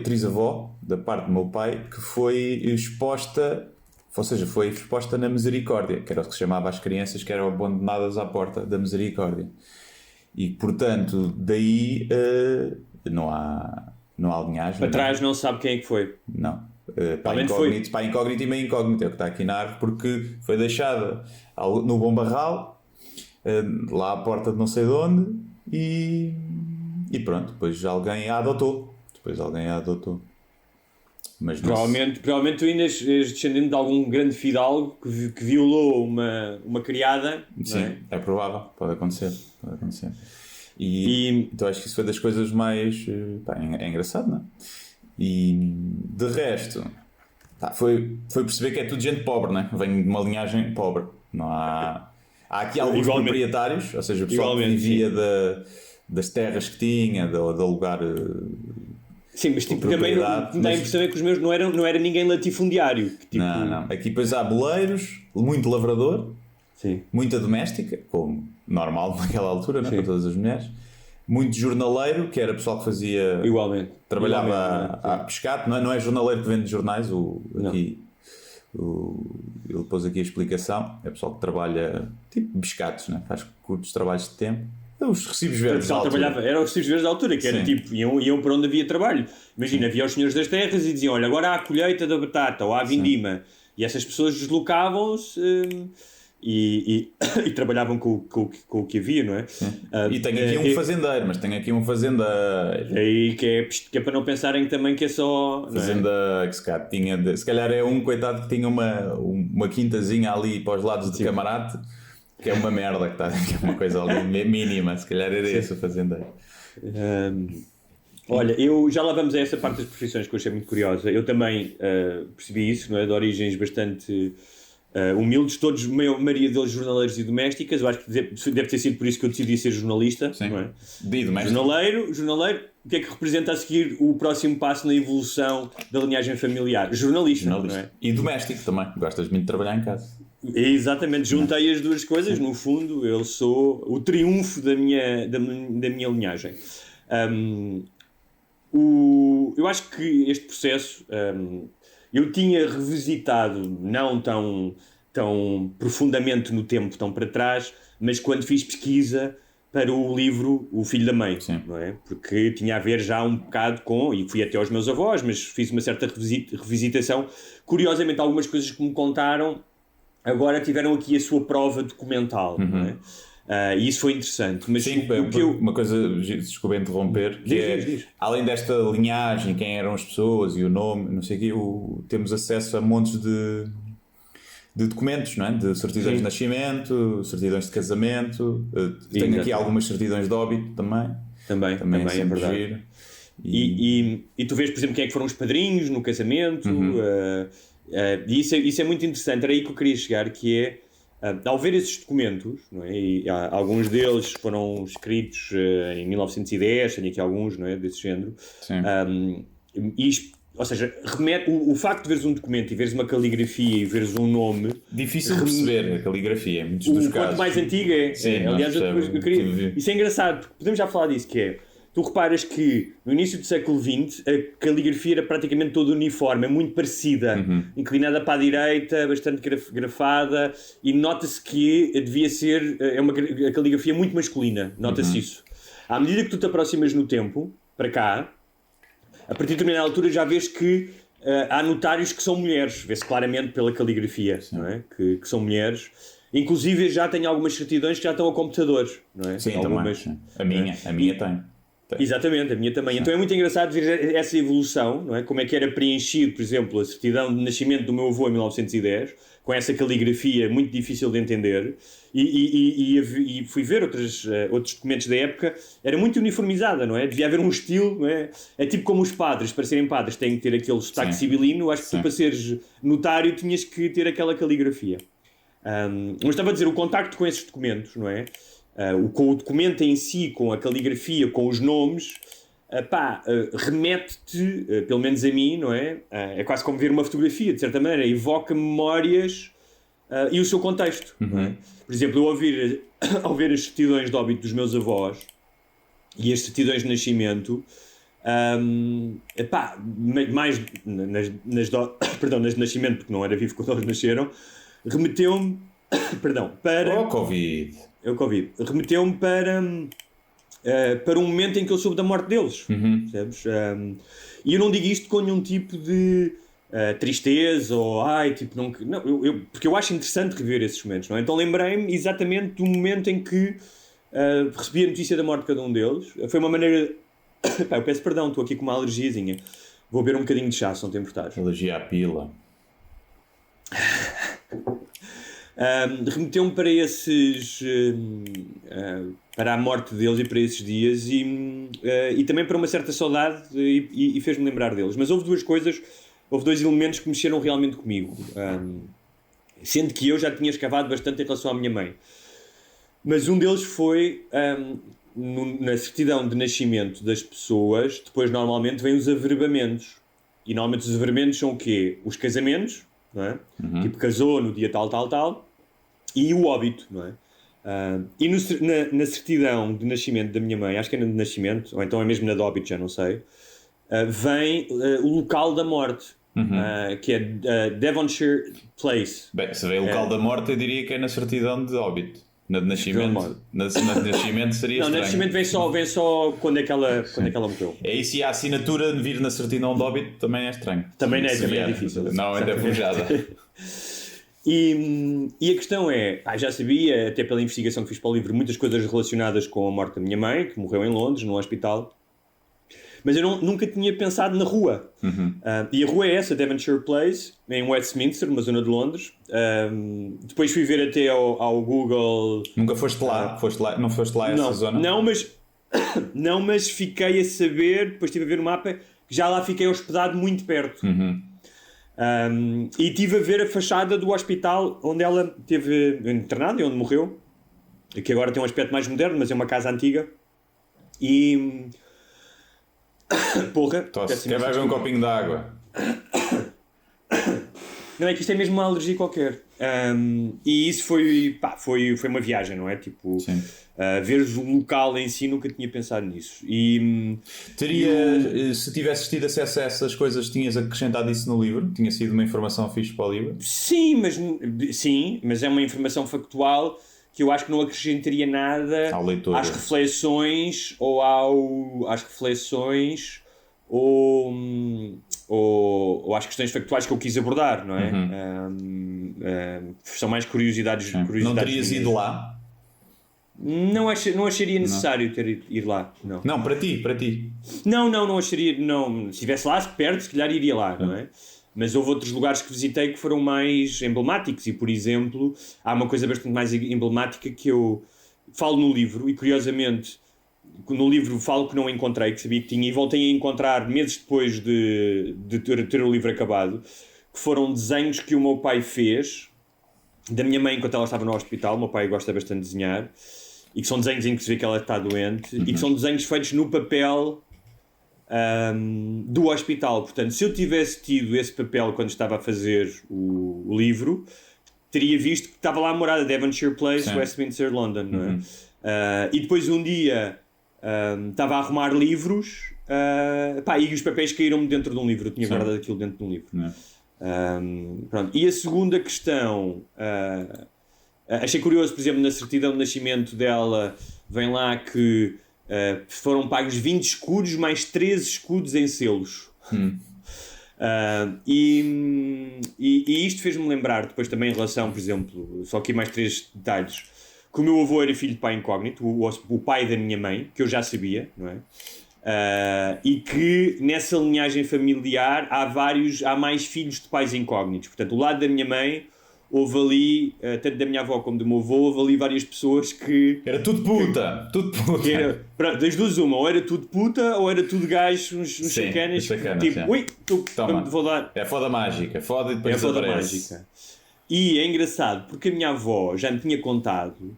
trisavó, da parte do meu pai, que foi exposta, ou seja, foi exposta na Misericórdia, que era o que se chamava as crianças que eram abandonadas à porta da Misericórdia. E portanto, daí não há linhagem. Para trás não se sabe quem é que foi. Não. Para incógnito e meio incógnito, é o que está aqui na árvore, porque foi deixada no Bom Barral, lá à porta de não sei de onde, e pronto, depois alguém a adotou. Mas Provavelmente tu ainda és descendente de algum grande fidalgo que violou uma criada. Sim, não é? é provável, pode acontecer. E então acho que isso foi das coisas mais... é engraçado, não é? E de resto, foi perceber que é tudo gente pobre, né? Venho de uma linhagem pobre. Não há aqui alguns proprietários, ou seja, o pessoal que vivia das terras que tinha, de alugar. Sim, mas tipo, também dá a impressão que os meus não era ninguém latifundiário. Que, tipo... Não. Aqui depois há boleiros, muito lavrador, sim, muita doméstica, como normal naquela altura, né? Para todas as mulheres. Muito jornaleiro, que era pessoal que fazia... Igualmente. Trabalhava a pescar, não é jornaleiro que vende jornais, ele pôs aqui a explicação, é pessoal que trabalha tipo pescados, né? Faz curtos trabalhos de tempo. Os recibos verdes da altura. Eram os recibos verdes da altura, que era tipo, iam para onde havia trabalho. Imagina, havia os senhores das terras e diziam, olha, agora há a colheita da batata, ou há a vindima. E essas pessoas deslocavam-se... E trabalhavam com o que havia, não é? E tenho aqui um fazendeiro, mas tenho aqui um fazendeiro. Aí que é para não pensarem também que é só... Fazenda que se calhar é um coitado que tinha uma quintazinha ali para os lados de Camarate, que é uma merda, que é uma coisa ali mínima, se calhar era esse o fazendeiro. Olha, eu já lá vamos a essa parte das profissões que eu achei muito curiosa. Eu também percebi isso, não é? De origens bastante humildes, todos, maioria deles jornaleiros e domésticas. Eu acho que deve ter sido por isso que eu decidi ser jornalista. Sim. Não é? De doméstico. Jornaleiro, o que é que representa a seguir o próximo passo na evolução da linhagem familiar? Jornalista. Não é? E doméstico também. Gostas muito de trabalhar em casa. Exatamente, juntei as duas coisas. No fundo, eu sou o triunfo da minha linhagem. Eu acho que este processo eu tinha revisitado não tão profundamente no tempo, tão para trás, mas quando fiz pesquisa para o livro O Filho da Mãe, não é? Porque tinha a ver já um bocado com, e fui até aos meus avós, mas fiz uma certa revisitação. Curiosamente, algumas coisas que me contaram agora tiveram aqui a sua prova documental, não é? E isso foi interessante. Mas sim, uma coisa, desculpa interromper, que diz. Além desta linhagem, quem eram as pessoas e o nome, não sei o quê, temos acesso a montes de documentos, não é? De certidões de nascimento, certidões de casamento, tenho aqui algumas certidões de óbito também. Também é verdade. E tu vês, por exemplo, quem é que foram os padrinhos no casamento, e isso é muito interessante. Era aí que eu queria chegar, que é ao ver esses documentos, não é? E alguns deles foram escritos em 1910, tenho aqui alguns, não é? Desse género. Ou seja, o facto de veres um documento e veres uma caligrafia e veres um nome... Difícil de perceber a caligrafia, em muitos dos casos. Quanto mais antiga é. Sim, aliás, isso é engraçado, porque podemos já falar disso, que é... Tu reparas que no início do século XX a caligrafia era praticamente toda uniforme, é muito parecida, inclinada para a direita, bastante grafada, e nota-se que devia ser a caligrafia muito masculina, nota-se isso. À medida que tu te aproximas no tempo, para cá, a partir de determinada altura já vês que há notários que são mulheres, vê-se claramente pela caligrafia, não é? Que são mulheres. Inclusive já tenho algumas certidões que já estão a computadores, não é? Sim, algumas, também. A minha tem. Exatamente, a minha também. Então é muito engraçado ver essa evolução, não é? Como é que era preenchido, por exemplo, a certidão de nascimento do meu avô em 1910, com essa caligrafia muito difícil de entender, e fui ver outros documentos da época, era muito uniformizada, não é? Devia haver um estilo, não é? É tipo como os padres, para serem padres têm que ter aquele sotaque sibilino, acho que tu, para seres notário tinhas que ter aquela caligrafia. Mas estava a dizer, o contacto com esses documentos, não é? Com o documento em si, com a caligrafia, com os nomes, remete-te, pelo menos a mim, não é? É quase como ver uma fotografia, de certa maneira, evoca memórias e o seu contexto. Não é? Por exemplo, eu ao ver as certidões de óbito dos meus avós e as certidões de nascimento, mais nas de nascimento, porque não era vivo quando eles nasceram, remeteu-me para... Oh, Covid! Remeteu-me para um momento em que eu soube da morte deles, percebes? E eu não digo isto com nenhum tipo de tristeza ou porque eu acho interessante rever esses momentos, não é? Então lembrei-me exatamente do momento em que recebi a notícia da morte de cada um deles. Foi uma maneira... eu peço perdão, estou aqui com uma alergiazinha. Vou beber um bocadinho de chá, se não te importares. Alergia à pila. Remeteu-me para para a morte deles e para esses dias e também para uma certa saudade e fez-me lembrar deles. Mas houve dois elementos que mexeram realmente comigo, sendo que eu já tinha escavado bastante em relação à minha mãe, mas um deles foi na certidão de nascimento das pessoas. Depois normalmente vêm os averbamentos, e normalmente os averbamentos são o quê? Os casamentos, não é? Tipo, casou no dia tal, e o óbito, não é? E na certidão de nascimento da minha mãe, acho que é na de nascimento, ou então é mesmo na de óbito, já não sei, vem o local da morte, que é Devonshire Place. Bem, se vê o local da morte, eu diria que é na certidão de óbito. Na de nascimento, na de nascimento seria não, estranho. Na de nascimento vem só quando é que ela morreu. É isso, e a assinatura de vir na certidão de óbito também é estranho. Também é difícil. Não, ainda é forjada. E a questão é, já sabia, até pela investigação que fiz para o livro, muitas coisas relacionadas com a morte da minha mãe, que morreu em Londres, num hospital. Mas eu nunca tinha pensado na rua. E a rua é essa, Devonshire Place, em Westminster, uma zona de Londres. Depois fui ver até ao Google... Nunca foste lá? Não foste lá a essa zona? Não, mas Não, mas fiquei a saber, depois estive a ver o mapa, que já lá fiquei hospedado muito perto. E estive a ver a fachada do hospital onde ela esteve internada e onde morreu, que agora tem um aspecto mais moderno, mas é uma casa antiga. E... Porra, Quer vai ver um copinho de água? Não, é que isto é mesmo uma alergia qualquer. E isso foi uma viagem, não é? Tipo, veres o local em si, nunca tinha pensado nisso. E se tivesses tido acesso a essas coisas, tinhas acrescentado isso no livro? Tinha sido uma informação fixe para o livro? Sim, mas é uma informação factual que eu acho que não acrescentaria nada ao leitor, às reflexões ou às questões factuais que eu quis abordar, não é? São mais curiosidades. Não terias ido lá? Não acharia necessário ir lá. Não, para ti. Não acharia. Não. Se estivesse lá perto, se calhar iria lá, não é? Mas houve outros lugares que visitei que foram mais emblemáticos e, por exemplo, há uma coisa bastante mais emblemática que eu falo no livro e, curiosamente, no livro falo que não encontrei, que sabia que tinha, e voltei a encontrar meses depois de ter o livro acabado, que foram desenhos que o meu pai fez da minha mãe enquanto ela estava no hospital. O meu pai gosta bastante de desenhar, e que são desenhos em que se vê que ela está doente, e que são desenhos feitos no papel do hospital. Portanto, se eu tivesse tido esse papel quando estava a fazer o livro, teria visto que estava lá a morada, Devonshire Place, Westminster, London, não é? E depois um dia estava a arrumar livros e os papéis caíram-me dentro de um livro. Eu tinha guardado aquilo dentro de um livro. Pronto. E a segunda questão, achei curioso, por exemplo, na certidão de nascimento dela vem lá que foram pagos 20 escudos mais 13 escudos em selos. E isto fez-me lembrar depois também em relação, por exemplo, só aqui mais 3 detalhes, que o meu avô era filho de pai incógnito, o pai da minha mãe, que eu já sabia, não é? E que nessa linhagem familiar há mais filhos de pais incógnitos. Portanto, o lado da minha mãe, houve ali, tanto da minha avó como do meu avô, houve ali várias pessoas que... Era tudo puta! Das duas uma, ou era tudo puta, ou era tudo gajos, uns sacanas, tipo, ui, vou dar... É foda mágica, foda e depois desaparece. E é engraçado, porque a minha avó já me tinha contado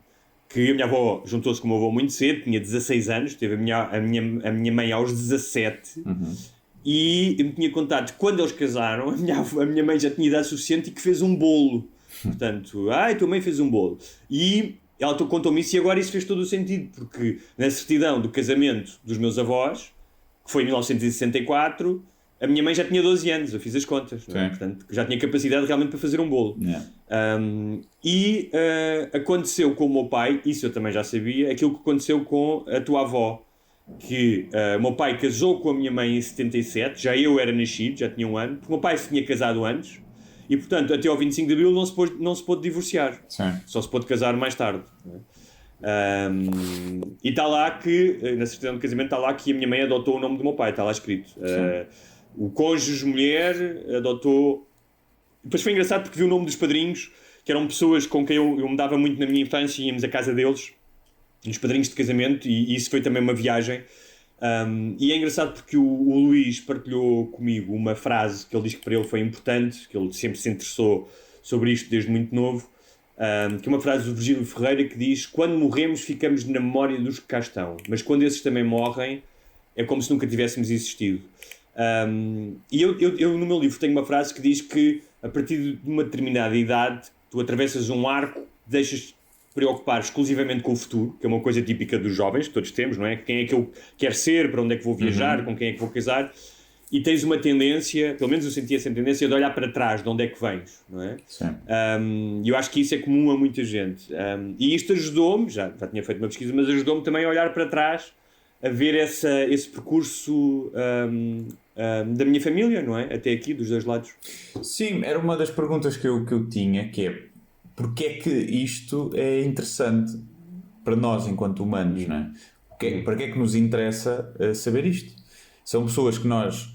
que a minha avó juntou-se com o meu avô muito cedo, tinha 16 anos, teve a minha mãe aos 17, e me tinha contado que quando eles casaram, a minha mãe já tinha idade suficiente e que fez um bolo. Portanto, a tua mãe fez um bolo. E ela contou-me isso, e agora isso fez todo o sentido, porque na certidão do casamento dos meus avós, que foi em 1964, a minha mãe já tinha 12 anos, eu fiz as contas, não é? Portanto, já tinha capacidade realmente para fazer um bolo. Aconteceu com o meu pai, isso eu também já sabia, aquilo que aconteceu com a tua avó, que o meu pai casou com a minha mãe em 77, já eu era nascido, já tinha um ano, porque o meu pai se tinha casado antes, e portanto até ao 25 de Abril não se pôde divorciar. Só se pôde casar mais tarde, não é? E está lá que, na certidão de casamento está lá que a minha mãe adotou o nome do meu pai, está lá escrito. O cônjuge mulher adotou. Depois foi engraçado porque vi o nome dos padrinhos, que eram pessoas com quem eu me dava muito na minha infância, íamos à casa deles, nos padrinhos de casamento, e isso foi também uma viagem. E é engraçado porque o Luís partilhou comigo uma frase que ele diz que para ele foi importante, que ele sempre se interessou sobre isto desde muito novo, que é uma frase do Virgílio Ferreira que diz: quando morremos ficamos na memória dos que cá estão, mas quando esses também morrem é como se nunca tivéssemos existido. E eu no meu livro tenho uma frase que diz que a partir de uma determinada idade tu atravessas um arco, deixas preocupar exclusivamente com o futuro, que é uma coisa típica dos jovens que todos temos, não é? Quem é que eu quero ser, para onde é que vou viajar, com quem é que vou casar, e tens uma tendência, pelo menos eu senti essa tendência, de olhar para trás, de onde é que vens, não é? E eu acho que isso é comum a muita gente, e isto ajudou-me, já tinha feito uma pesquisa, mas ajudou-me também a olhar para trás, a ver esse percurso da minha família, não é? Até aqui, dos dois lados. Sim, era uma das perguntas que eu tinha, que é: porque é que isto é interessante para nós enquanto humanos, não é? Para que é que nos interessa saber isto? São pessoas que nós,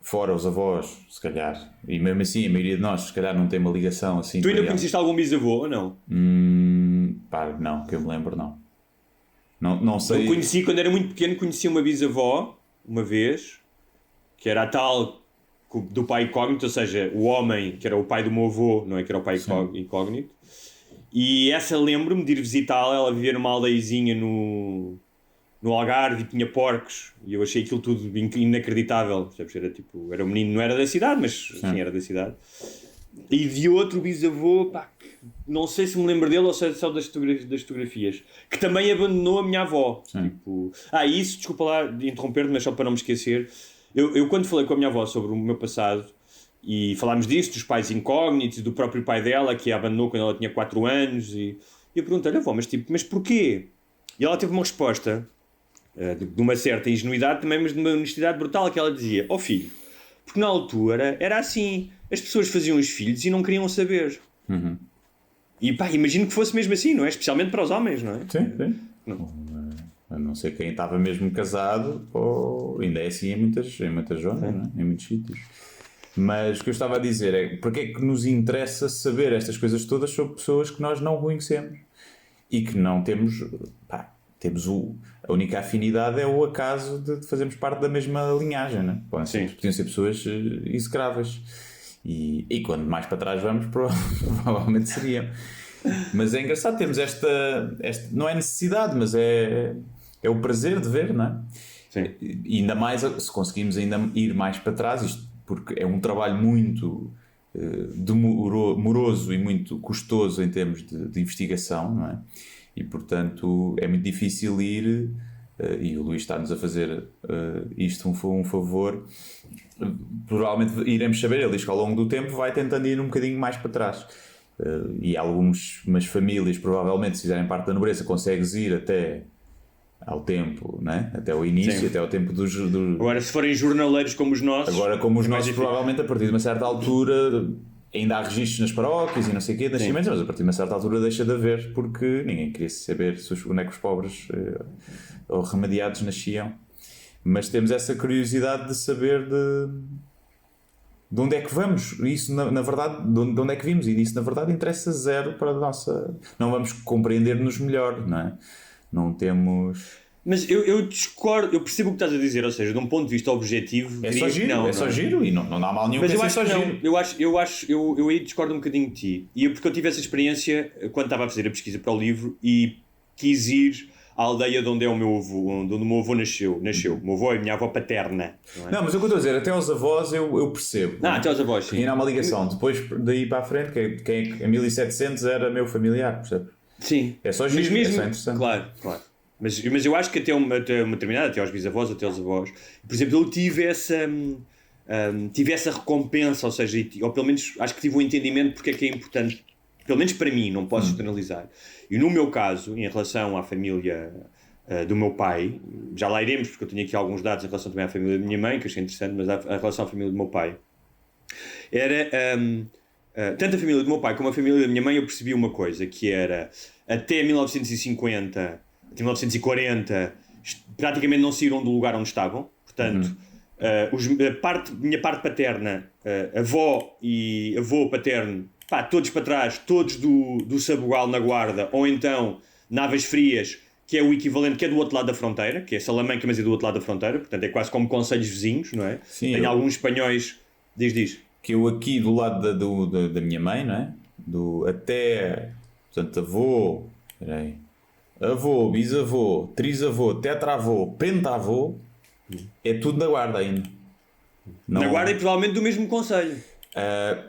fora os avós, se calhar, e mesmo assim a maioria de nós, se calhar, não tem uma ligação assim. Tu ainda conheceste algum bisavô ou não? Não, que eu me lembro, não. Não sei. Eu conheci, quando era muito pequeno, conheci uma bisavó, uma vez, que era a tal do pai incógnito, ou seja, o homem que era o pai do meu avô, não é que era o pai incógnito. E essa lembro-me de ir visitá-la, ela vivia numa aldeiazinha no Algarve e tinha porcos, e eu achei aquilo tudo inacreditável. Era um menino, não era da cidade, mas sim, era da cidade. E vi outro bisavô, pá, não sei se me lembro dele ou se é só das fotografias, que também abandonou a minha avó. Isso, desculpa lá de interromper-te, mas só para não me esquecer, eu quando falei com a minha avó sobre o meu passado, e falámos disso, dos pais incógnitos, do próprio pai dela, que a abandonou quando ela tinha 4 anos, e eu perguntei-lhe, avó, mas porquê? E ela teve uma resposta, de uma certa ingenuidade também, mas de uma honestidade brutal, que ela dizia, filho, porque na altura era assim, as pessoas faziam os filhos e não queriam saber. E pá, imagino que fosse mesmo assim, não é? Especialmente para os homens, não é? Sim. A não ser quem estava mesmo casado, ou ainda é assim em muitas zonas, não é? Em muitos sítios. Mas o que eu estava a dizer é, porque é que nos interessa saber estas coisas todas sobre pessoas que nós não conhecemos e que não temos, a única afinidade é o acaso de fazermos parte da mesma linhagem, não é? Podiam ser pessoas execráveis. E quando mais para trás vamos, provavelmente seriam. Mas é engraçado termos esta não é necessidade, mas é o prazer de ver, não é? Sim. E ainda mais se conseguimos ainda ir mais para trás, isto porque é um trabalho muito demoroso e muito custoso em termos de investigação, não é? E portanto é muito difícil ir, e o Luís está-nos a fazer isto um favor. Provavelmente iremos saber, ele diz que ao longo do tempo vai tentando ir um bocadinho mais para trás, e algumas famílias provavelmente, se fizerem parte da nobreza, consegues ir até ao tempo, né? Até ao início, até ao tempo dos... Agora, se forem jornaleiros como os nossos... provavelmente a partir de uma certa altura ainda há registros nas paróquias e não sei o quê, nascimentos, mas a partir de uma certa altura deixa de haver, porque ninguém queria saber se os bonecos pobres ou remediados nasciam. Mas temos essa curiosidade de saber de onde é que vamos. Isso, na verdade, de onde é que vimos. E isso, na verdade, interessa zero para a nossa... Não vamos compreender-nos melhor, não é? Não temos... Mas eu discordo, eu percebo o que estás a dizer, ou seja, de um ponto de vista objetivo... É só giro e não há mal nenhum. Mas eu acho que não, eu aí discordo um bocadinho de ti. Porque eu tive essa experiência quando estava a fazer a pesquisa para o livro e quis ir à aldeia de onde é o meu avô, onde o meu avô nasceu. O meu avô é a minha avó paterna. Não, mas o que eu estou a dizer, até aos avós eu percebo. Até aos avós, sim. E não há uma ligação. Depois, daí para a frente, quem em 1700 era meu familiar, percebe? Sim. É só giro, é só interessante. Claro. Mas eu acho que até uma determinada, até aos bisavós, até aos avós, por exemplo, eu tive essa recompensa, ou seja, ou pelo menos acho que tive um entendimento porque é que é importante, pelo menos para mim, não posso generalizar. E no meu caso, em relação à família do meu pai, já lá iremos, porque eu tenho aqui alguns dados em relação também à família da minha mãe, que achei interessante, mas a relação à família do meu pai, era... tanto a família do meu pai como a família da minha mãe, eu percebi uma coisa, que era, até 1950... Até 1940 praticamente não saíram do lugar onde estavam, portanto minha parte paterna, avó e avô paterno, todos para trás, todos do Sabugal na Guarda, ou então Navas Frias, que é o equivalente, que é do outro lado da fronteira, que é Salamanca, mas é do outro lado da fronteira, portanto é quase como concelhos vizinhos, não é? Sim, tem alguns espanhóis, diz. Que eu aqui do lado da minha mãe, não é? Até, portanto, avô, bisavô, trisavô, tetravô, pentavô, é tudo da Guarda ainda. Na Guarda e provavelmente do mesmo concelho.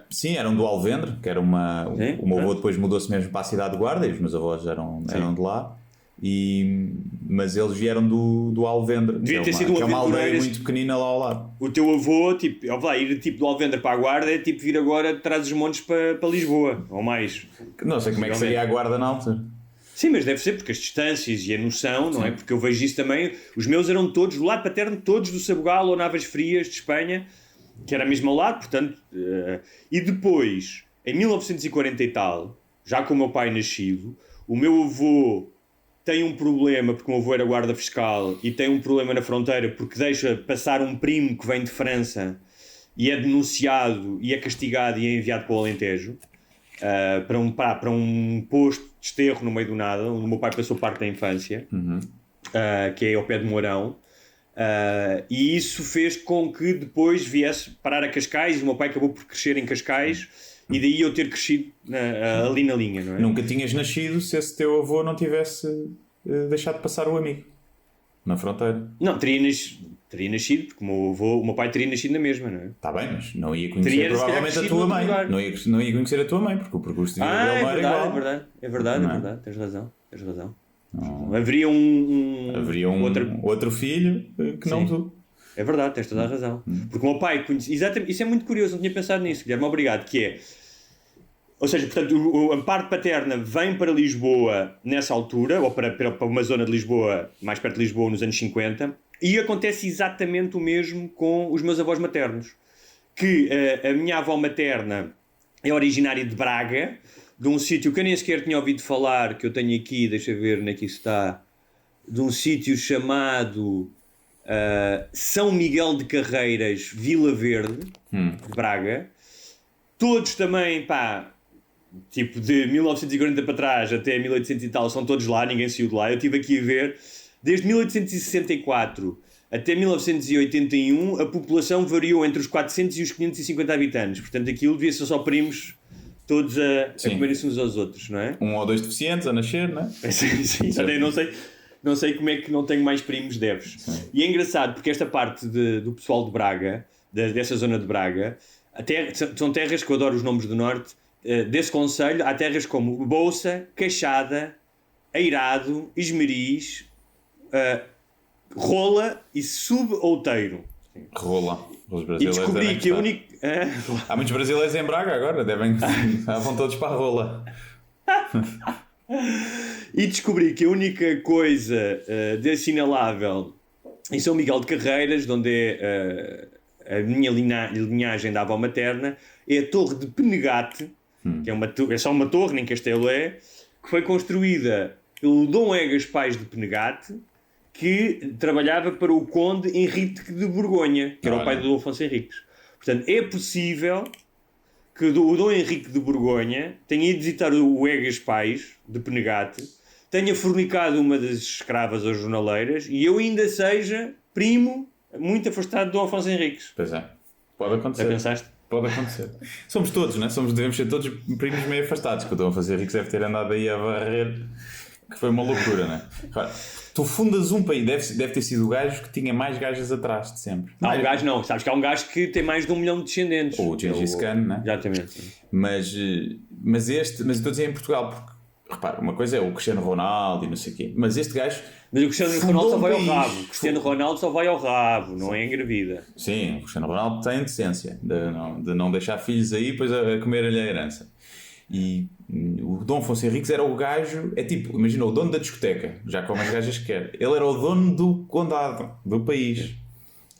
Sim, eram do Alvendre, que era uma... O meu avô depois mudou-se mesmo para a cidade de Guarda e os meus avós eram de lá. Mas eles vieram do Alvendre, que é uma aldeia muito pequenina lá ao lado. O teu avô, ir do Alvendre para a Guarda é tipo vir agora de Trás-os-Montes para Lisboa, ou mais. Não sei como é que seria a Guarda na altura. Sim, mas deve ser porque as distâncias e a noção, não é? Porque eu vejo isso também. Os meus eram todos, do lado paterno, todos do Sabugal ou Navas Frias de Espanha, que era mesmo ao lado, portanto. E depois, em 1940 e tal, já com o meu pai nascido, o meu avô tem um problema, porque o meu avô era guarda fiscal, e tem um problema na fronteira porque deixa passar um primo que vem de França e é denunciado e é castigado e é enviado para o Alentejo. Para um posto de desterro no meio do nada, onde o meu pai passou parte da infância. que é ao pé de Mourão. E isso fez com que depois viesse parar a Cascais. O meu pai acabou por crescer em Cascais e daí eu ter crescido ali na linha, não é? Nunca tinhas nascido se esse teu avô não tivesse deixado de passar o amigo na fronteira. Não, teria nascido, porque o meu pai teria nascido na mesma, não é? Está bem, mas não ia conhecer Teria, provavelmente a tua mãe. Não ia conhecer a tua mãe, porque o percurso de vida dele não era igual. É verdade, tens razão. Não. Haveria um outro filho que não tu. É verdade, tens toda a razão. Porque o meu pai conhecia. Exatamente, isso é muito curioso, não tinha pensado nisso, Guilherme, obrigado. Que é. Ou seja, portanto, a parte paterna vem para Lisboa nessa altura, ou para uma zona de Lisboa, mais perto de Lisboa, nos anos 50, e acontece exatamente o mesmo com os meus avós maternos. Que a minha avó materna é originária de Braga, de um sítio que eu nem sequer tinha ouvido falar, que eu tenho aqui, deixa ver onde é que isso está, de um sítio chamado São Miguel de Carreiras, Vila Verde, de Braga. Todos também, tipo de 1940 para trás até 1800 e tal, são todos lá, ninguém saiu de lá. Eu estive aqui a ver, desde 1864 até 1981, a população variou entre os 400 e os 550 habitantes. Portanto, aquilo devia ser só primos todos a comerem-se uns aos outros, não é? Um ou dois deficientes a nascer, não é? Sim. Não sei como é que não tenho mais primos deves. Sim. E é engraçado porque esta parte do pessoal de Braga, dessa zona de Braga, são terras que eu adoro os nomes do norte. Desse concelho há terras como Bolsa, Caixada, Eirado, Esmeriz, Rola e Subouteiro. Rola. Os E brasileiros descobri que a única... Há muitos brasileiros em Braga agora, vão todos para a Rola. E descobri que a única coisa de assinalável em São Miguel de Carreiras, de onde é a minha linhagem da avó materna, é a Torre de Penegate, que é só uma torre, nem castelo é, que foi construída pelo Dom Egas Pais de Penegate, que trabalhava para o Conde Henrique de Borgonha, que era o pai do Dom Afonso Henriques. Portanto, é possível que o Dom Henrique de Borgonha tenha ido visitar o Egas Pais de Penegate, tenha fornicado uma das escravas ou jornaleiras e eu ainda seja primo muito afastado do Dom Afonso Henriques. Pois é, pode acontecer. Já pensaste? Pode acontecer. Somos todos, não é? Devemos ser todos primos meio afastados, que o Dom Afonso Henriques deve ter andado aí a varrer, que foi uma loucura, não é? Claro, tu fundas um país, deve ter sido o gajo que tinha mais gajas atrás de sempre. Não, um gajo não. Sabes que há um gajo que tem mais de 1 milhão de descendentes. Ou o Gengis Khan, não é? Exatamente. Mas eu estou a dizer em Portugal, porque, repara, uma coisa é o Cristiano Ronaldo e não sei o quê, mas este gajo... Mas o Cristiano Ronaldo só vai ao rabo. O Cristiano Ronaldo só vai ao rabo, não é engravida. Sim, o Cristiano Ronaldo tem decência de não deixar filhos aí depois a comer-lhe a herança. E o Dom Afonso Henriques era o gajo, é tipo, imagina, o dono da discoteca, já como as gajas que quer. Ele era o dono do condado, do país.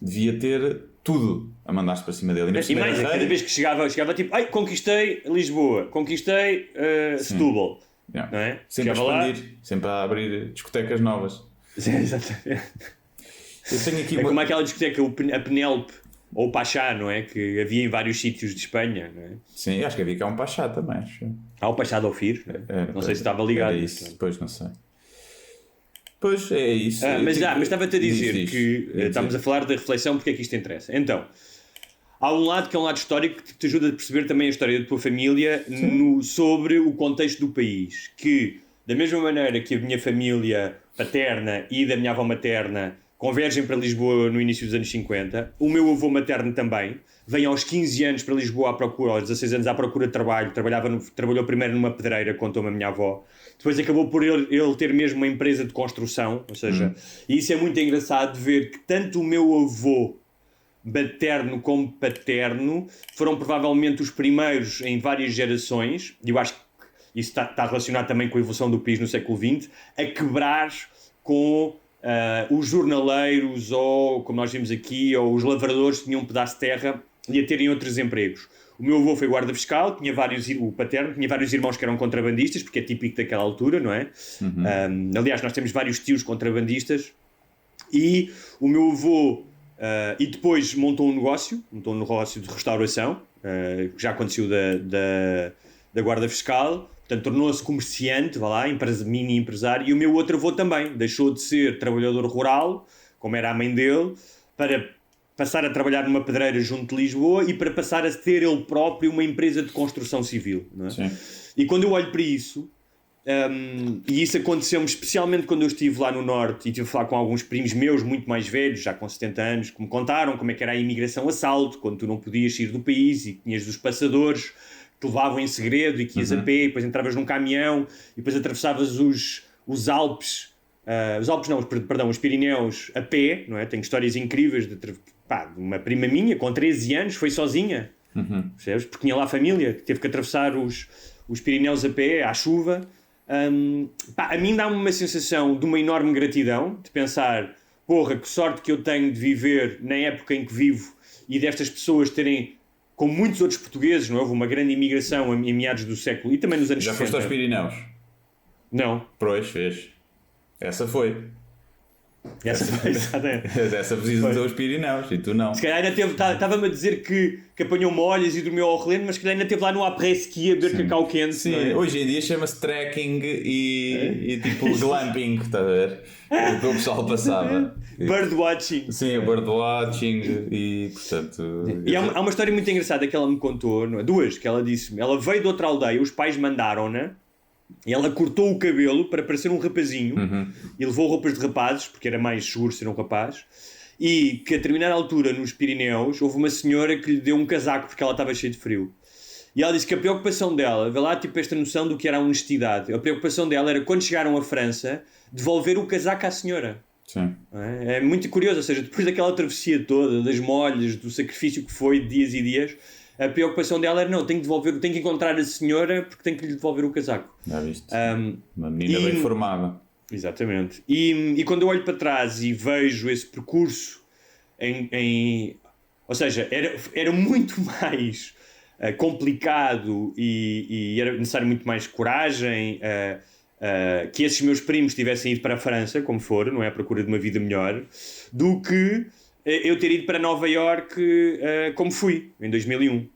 Devia ter tudo a mandar-se para cima dele. E mais, cada vez que chegava tipo, conquistei Lisboa, conquistei Setúbal. Yeah. Não é? Sempre a expandir, sempre a abrir discotecas novas. Sim, exatamente. Eu tenho aqui como aquela discoteca, a Penélope, ou o Pachá, não é? Que havia em vários sítios de Espanha, não é? Sim, acho que havia cá um Pachá também, acho. O Pachá de Ofir, não sei se estava ligado. Isso, depois não sei. Pois, é isso. Mas estava-te a dizer que estamos a falar da reflexão, porque é que isto interessa. Então, há um lado que é um lado histórico que te ajuda a perceber também a história da tua família sobre o contexto do país. Que, da mesma maneira que a minha família paterna e da minha avó materna convergem para Lisboa no início dos anos 50, o meu avô materno também vem aos 15 anos para Lisboa à procura, aos 16 anos à procura de trabalho, trabalhou primeiro numa pedreira, contou-me a minha avó, depois acabou por ele ter mesmo uma empresa de construção, ou seja, e isso é muito engraçado de ver que tanto o meu avô materno como paterno foram provavelmente os primeiros em várias gerações, e eu acho que isso está relacionado também com a evolução do país no século XX, a quebrar com os jornaleiros, ou como nós vimos aqui, ou os lavradores que tinham um pedaço de terra e a terem outros empregos. O meu avô foi guarda fiscal, o paterno tinha vários irmãos que eram contrabandistas, porque é típico daquela altura, não é? Aliás, nós temos vários tios contrabandistas, e o meu avô e depois montou um negócio de restauração, que já aconteceu da guarda fiscal, Portanto, tornou-se comerciante, vá lá, mini empresário, e o meu outro avô também deixou de ser trabalhador rural, como era a mãe dele, para passar a trabalhar numa pedreira junto de Lisboa e para passar a ter ele próprio uma empresa de construção civil. Não é? Sim. E quando eu olho para isso, e isso aconteceu-me especialmente quando eu estive lá no Norte e tive a falar com alguns primos meus muito mais velhos, já com 70 anos, que me contaram como é que era a imigração a salto, quando tu não podias sair do país e tinhas dos passadores que te levavam em segredo e que ias a pé, e depois entravas num caminhão e depois atravessavas os Alpes, os Pirineus a pé, não é? Tenho histórias incríveis de uma prima minha com 13 anos, foi sozinha, percebes? Porque tinha lá a família, que teve que atravessar os Pirineus a pé, à chuva. A mim dá-me uma sensação de uma enorme gratidão, de pensar, porra, que sorte que eu tenho de viver na época em que vivo e destas pessoas terem, como muitos outros portugueses, não é? Houve uma grande imigração em meados do século e também nos anos 60. Já foste aos Pirineus? Não. Pois, fez. Essa foi. Essa visitou os Pirineus e tu não. Se calhar ainda teve, estava-me a dizer que apanhou molhas e dormiu ao relento, mas se calhar ainda esteve lá no après-ski a beber cacau quente. Sim, é? Hoje em dia chama-se trekking e tipo glamping, estás a ver? O que o pessoal passava. Birdwatching. Sim, birdwatching e portanto. E há uma história muito engraçada que ela me contou, não é? Duas, que ela disse-me. Ela veio de outra aldeia, os pais mandaram-na. E ela cortou o cabelo para parecer um rapazinho e levou roupas de rapazes, porque era mais seguro ser um rapaz. E que a determinada altura, nos Pirineus, houve uma senhora que lhe deu um casaco porque ela estava cheia de frio. E ela disse que a preocupação dela, vê lá tipo esta noção do que era a honestidade, a preocupação dela era quando chegaram à França, devolver o casaco à senhora. Sim. É muito curioso, ou seja, depois daquela travessia toda, das molhas, do sacrifício que foi de dias e dias, a preocupação dela era, não, tenho que encontrar a senhora porque tenho que lhe devolver o casaco. Já viste? Uma menina bem formada. Exatamente. E quando eu olho para trás e vejo esse percurso ou seja, era muito mais complicado e era necessário muito mais coragem que esses meus primos tivessem ido para a França, como foram, não é, à procura de uma vida melhor, do que eu ter ido para Nova Iorque como fui, em 2001.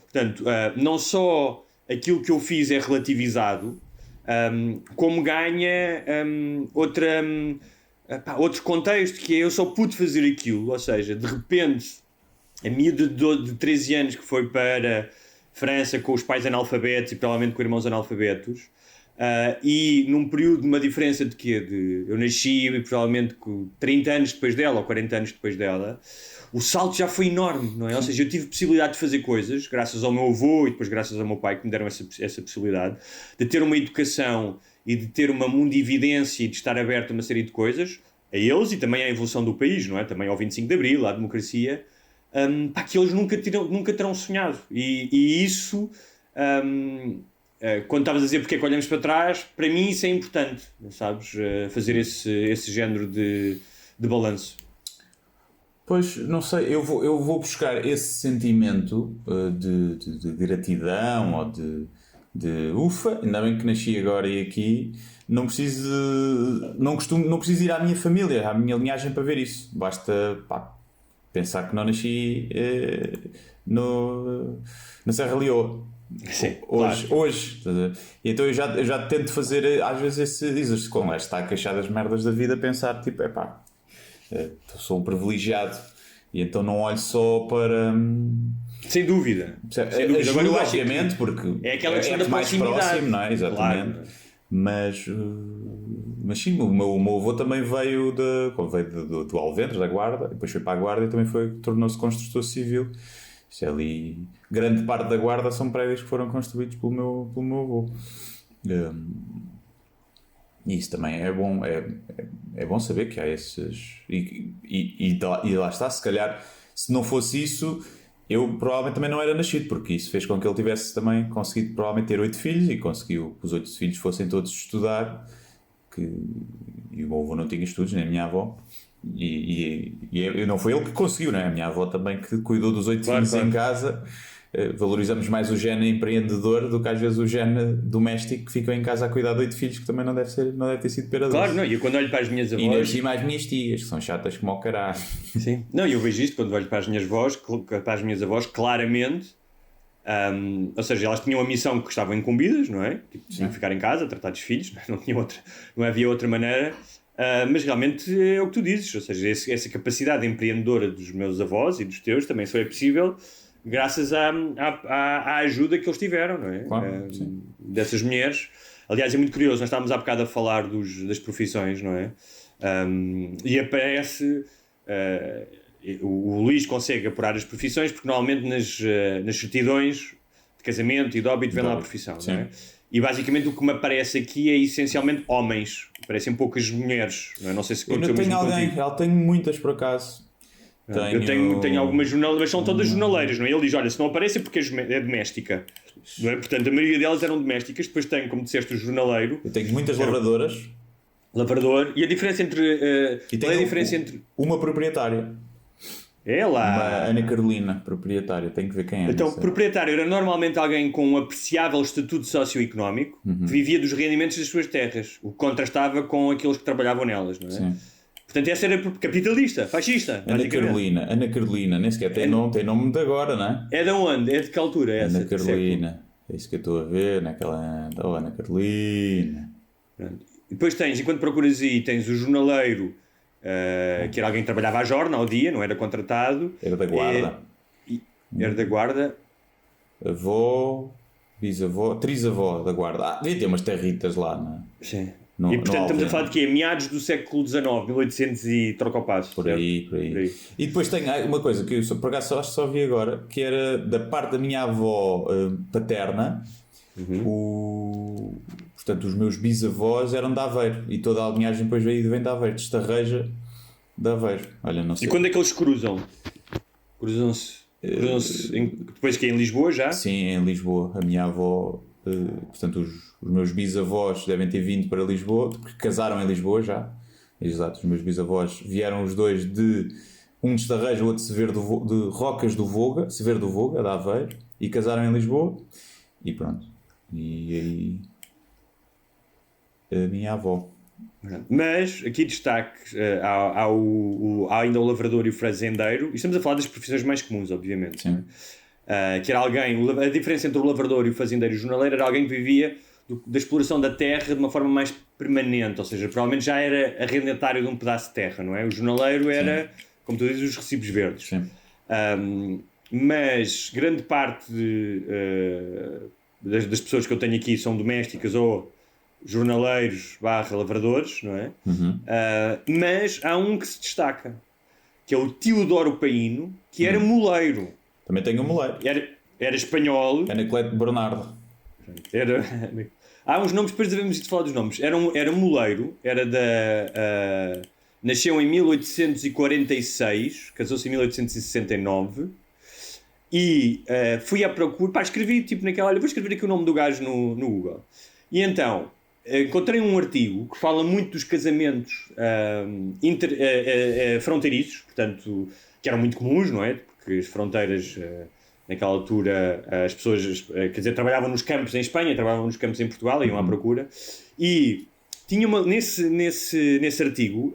Portanto, não só aquilo que eu fiz é relativizado, como ganha outro contexto, que é eu só pude fazer aquilo, ou seja, de repente, a miúda de 13 anos que foi para França com os pais analfabetos e provavelmente com irmãos analfabetos, e num período de uma diferença de quê? Eu nasci provavelmente com 30 anos depois dela ou 40 anos depois dela, o salto já foi enorme, não é? Ou seja, eu tive possibilidade de fazer coisas graças ao meu avô e depois graças ao meu pai que me deram essa possibilidade de ter uma educação e de ter uma mundividência e de estar aberto a uma série de coisas, a eles e também à evolução do país, não é? Também ao 25 de Abril, à democracia, que eles nunca terão sonhado. E isso... quando estavas a dizer porque é que olhamos para trás, para mim isso é importante, sabes? Fazer esse género de balanço. Pois, não sei, eu vou buscar esse sentimento de gratidão ou de ufa, ainda bem que nasci agora e aqui, não preciso ir à minha família, à minha linhagem para ver isso. Basta pensar que não nasci na Serra Leoa. Sim, hoje. Então eu já tento fazer às vezes esse exercício, como está a queixar das merdas da vida, pensar tipo, sou um privilegiado e então não olho só para... Sem dúvida. Ajuda, agora eu obviamente, porque é aquela questão da mais próximo, não é? Exatamente. Claro. Mas sim, o meu avô também veio do Alventre, da Guarda, depois foi para a Guarda e tornou-se construtor civil. Isso é ali, grande parte da Guarda são prédios que foram construídos pelo meu avô. E isso também é bom, é bom saber que há esses... E lá está, se calhar, se não fosse isso, eu provavelmente também não era nascido, porque isso fez com que ele tivesse também conseguido provavelmente ter 8 filhos e conseguiu que os 8 filhos fossem todos estudar, e o meu avô não tinha estudos, nem a minha avó. E não foi ele que conseguiu, não é? A minha avó também que cuidou dos 8 filhos em casa. Valorizamos mais o gene empreendedor do que às vezes o gene doméstico que ficou em casa a cuidar de 8 filhos, que também não deve ter sido pera doce. Claro, não, e eu quando olho para as minhas avós... E nasci mais minhas tias, que são chatas como ao caralho. Sim, não, eu vejo isto quando olho para as minhas avós, claramente Ou seja, elas tinham a missão que estavam incumbidas, não é? Tipo, tinham que ficar em casa, tratar dos filhos, não havia outra maneira. Mas realmente é o que tu dizes, ou seja, essa capacidade empreendedora dos meus avós e dos teus também só é possível graças à ajuda que eles tiveram, não é? Claro, dessas mulheres. Aliás, é muito curioso, nós estávamos há bocado a falar das profissões, não é? E aparece... o Luís consegue apurar as profissões porque normalmente nas certidões de casamento e de óbito vem lá a profissão, não é? E basicamente o que me aparece aqui é essencialmente homens, parecem poucas mulheres, não é? Não sei se eu não tenho alguém, ela tem muitas por acaso. Eu tenho algumas jornaleiras, mas são todas jornaleiras, não é? Ele diz, olha, se não aparece é porque é doméstica, não é? Portanto, a maioria delas eram domésticas. Depois tenho, como disseste, o jornaleiro. Eu tenho muitas lavradoras. Lavrador. E a diferença entre... qual é a diferença entre... Uma proprietária. É lá. Uma Ana Carolina, proprietária. Tenho que ver quem é. Então, proprietário era normalmente alguém com um apreciável estatuto socioeconómico que vivia dos rendimentos das suas terras, o que contrastava com aqueles que trabalhavam nelas, não é? Sim. Portanto, essa era capitalista, fascista. Ana Carolina, nem sequer tem nome de agora, não é? É de onde? É de que altura é essa? Ana Carolina, é isso que eu estou a ver, naquela... Ana Carolina. Depois tens, enquanto procuras aí, tens o jornaleiro, que era alguém que trabalhava à jorna ao dia, não era contratado. Era da guarda. Era da guarda. Avó, bisavó, trisavó da guarda. Devia ter umas territas lá, não é? Sim. E portanto estamos a falar de quê? Meados do século XIX, 1800 e troca o passo. Por aí. E depois tem uma coisa que eu por acaso só vi agora, que era da parte da minha avó paterna. Portanto, os meus bisavós eram de Aveiro e toda a linhagem depois vem de Aveiro, de Estarreja de Aveiro. Olha, não sei. E quando é que eles cruzam? Cruzam-se depois que é em Lisboa já? Sim, em Lisboa. A minha avó, portanto, os meus bisavós devem ter vindo para Lisboa, porque casaram em Lisboa já. Exato, os meus bisavós vieram os dois um de Estarreja, o outro de Rocas do Voga, Severo do Voga, de Aveiro, e casaram em Lisboa. E pronto. E aí a minha avó. Mas aqui destaque há ainda o lavrador e o fazendeiro, e estamos a falar das profissões mais comuns, obviamente. Sim. Que era alguém, a diferença entre o lavrador e o fazendeiro e o jornaleiro era alguém que vivia da exploração da terra de uma forma mais permanente, ou seja, provavelmente já era arrendatário de um pedaço de terra, não é? O jornaleiro era, como tu dizes, os recibos verdes. Sim. Mas grande parte das pessoas que eu tenho aqui são domésticas ou jornaleiros / lavradores, não é? Mas há um que se destaca, que é o Teodoro Paíno, que era moleiro. Também tenho um moleiro. Era espanhol. Anacleto Bernardo. Há uns nomes, depois devemos de falar dos nomes. Era moleiro, nasceu em 1846, casou-se em 1869 e fui à procura, escrevi tipo naquela, olha, vou escrever aqui o nome do gajo no Google. E então, encontrei um artigo que fala muito dos casamentos fronteiriços, portanto, que eram muito comuns, não é? Porque as fronteiras, naquela altura, as pessoas, quer dizer, trabalhavam nos campos em Espanha, trabalhavam nos campos em Portugal, iam à procura, e tinha nesse artigo,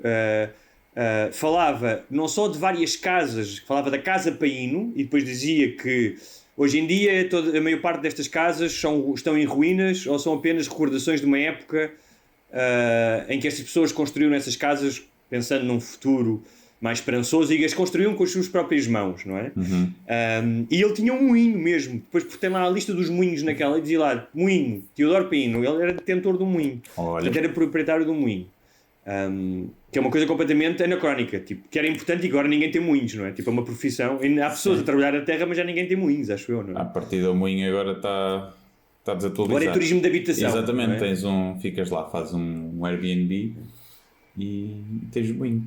falava não só de várias casas, falava da Casa Paíno, e depois dizia que hoje em dia a maior parte destas casas estão em ruínas ou são apenas recordações de uma época em que estas pessoas construíram essas casas pensando num futuro mais esperançoso e as construíam com as suas próprias mãos, não é? E ele tinha um moinho mesmo, depois por ter lá a lista dos moinhos naquela, e dizia lá, moinho, Teodoro Paíno, ele era detentor do moinho, portanto era proprietário do moinho. Que é uma coisa completamente anacrónica, tipo, que era importante e agora ninguém tem moinhos, não é? Tipo, é uma profissão, ainda há pessoas a trabalhar a terra, mas já ninguém tem moinhos, acho eu, não é? A partir do moinho agora está desatualizado. Agora é turismo de habitação. Exatamente, é? Ficas lá, fazes um Airbnb e tens moinho.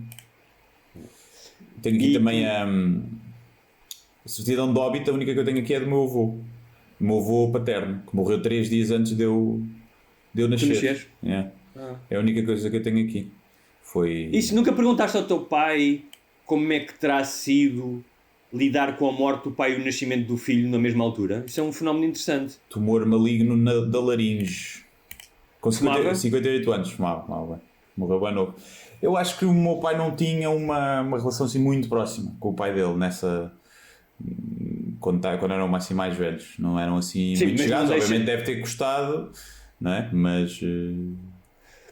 Tenho aqui também a certidão de óbito, a única que eu tenho aqui é do meu avô. O meu avô paterno, que morreu 3 dias antes de eu nascer. É a única coisa que eu tenho aqui. E se nunca perguntaste ao teu pai como é que terá sido lidar com a morte do pai e o nascimento do filho na mesma altura? Isso é um fenómeno interessante. Tumor maligno da laringe. Com 58 anos, fumava bem. Morreu bem novo. Eu acho que o meu pai não tinha uma relação assim muito próxima com o pai dele quando eram assim mais velhos, não eram assim Sim, muito mas chegados, não deixa- obviamente deve ter custado, não é? Mas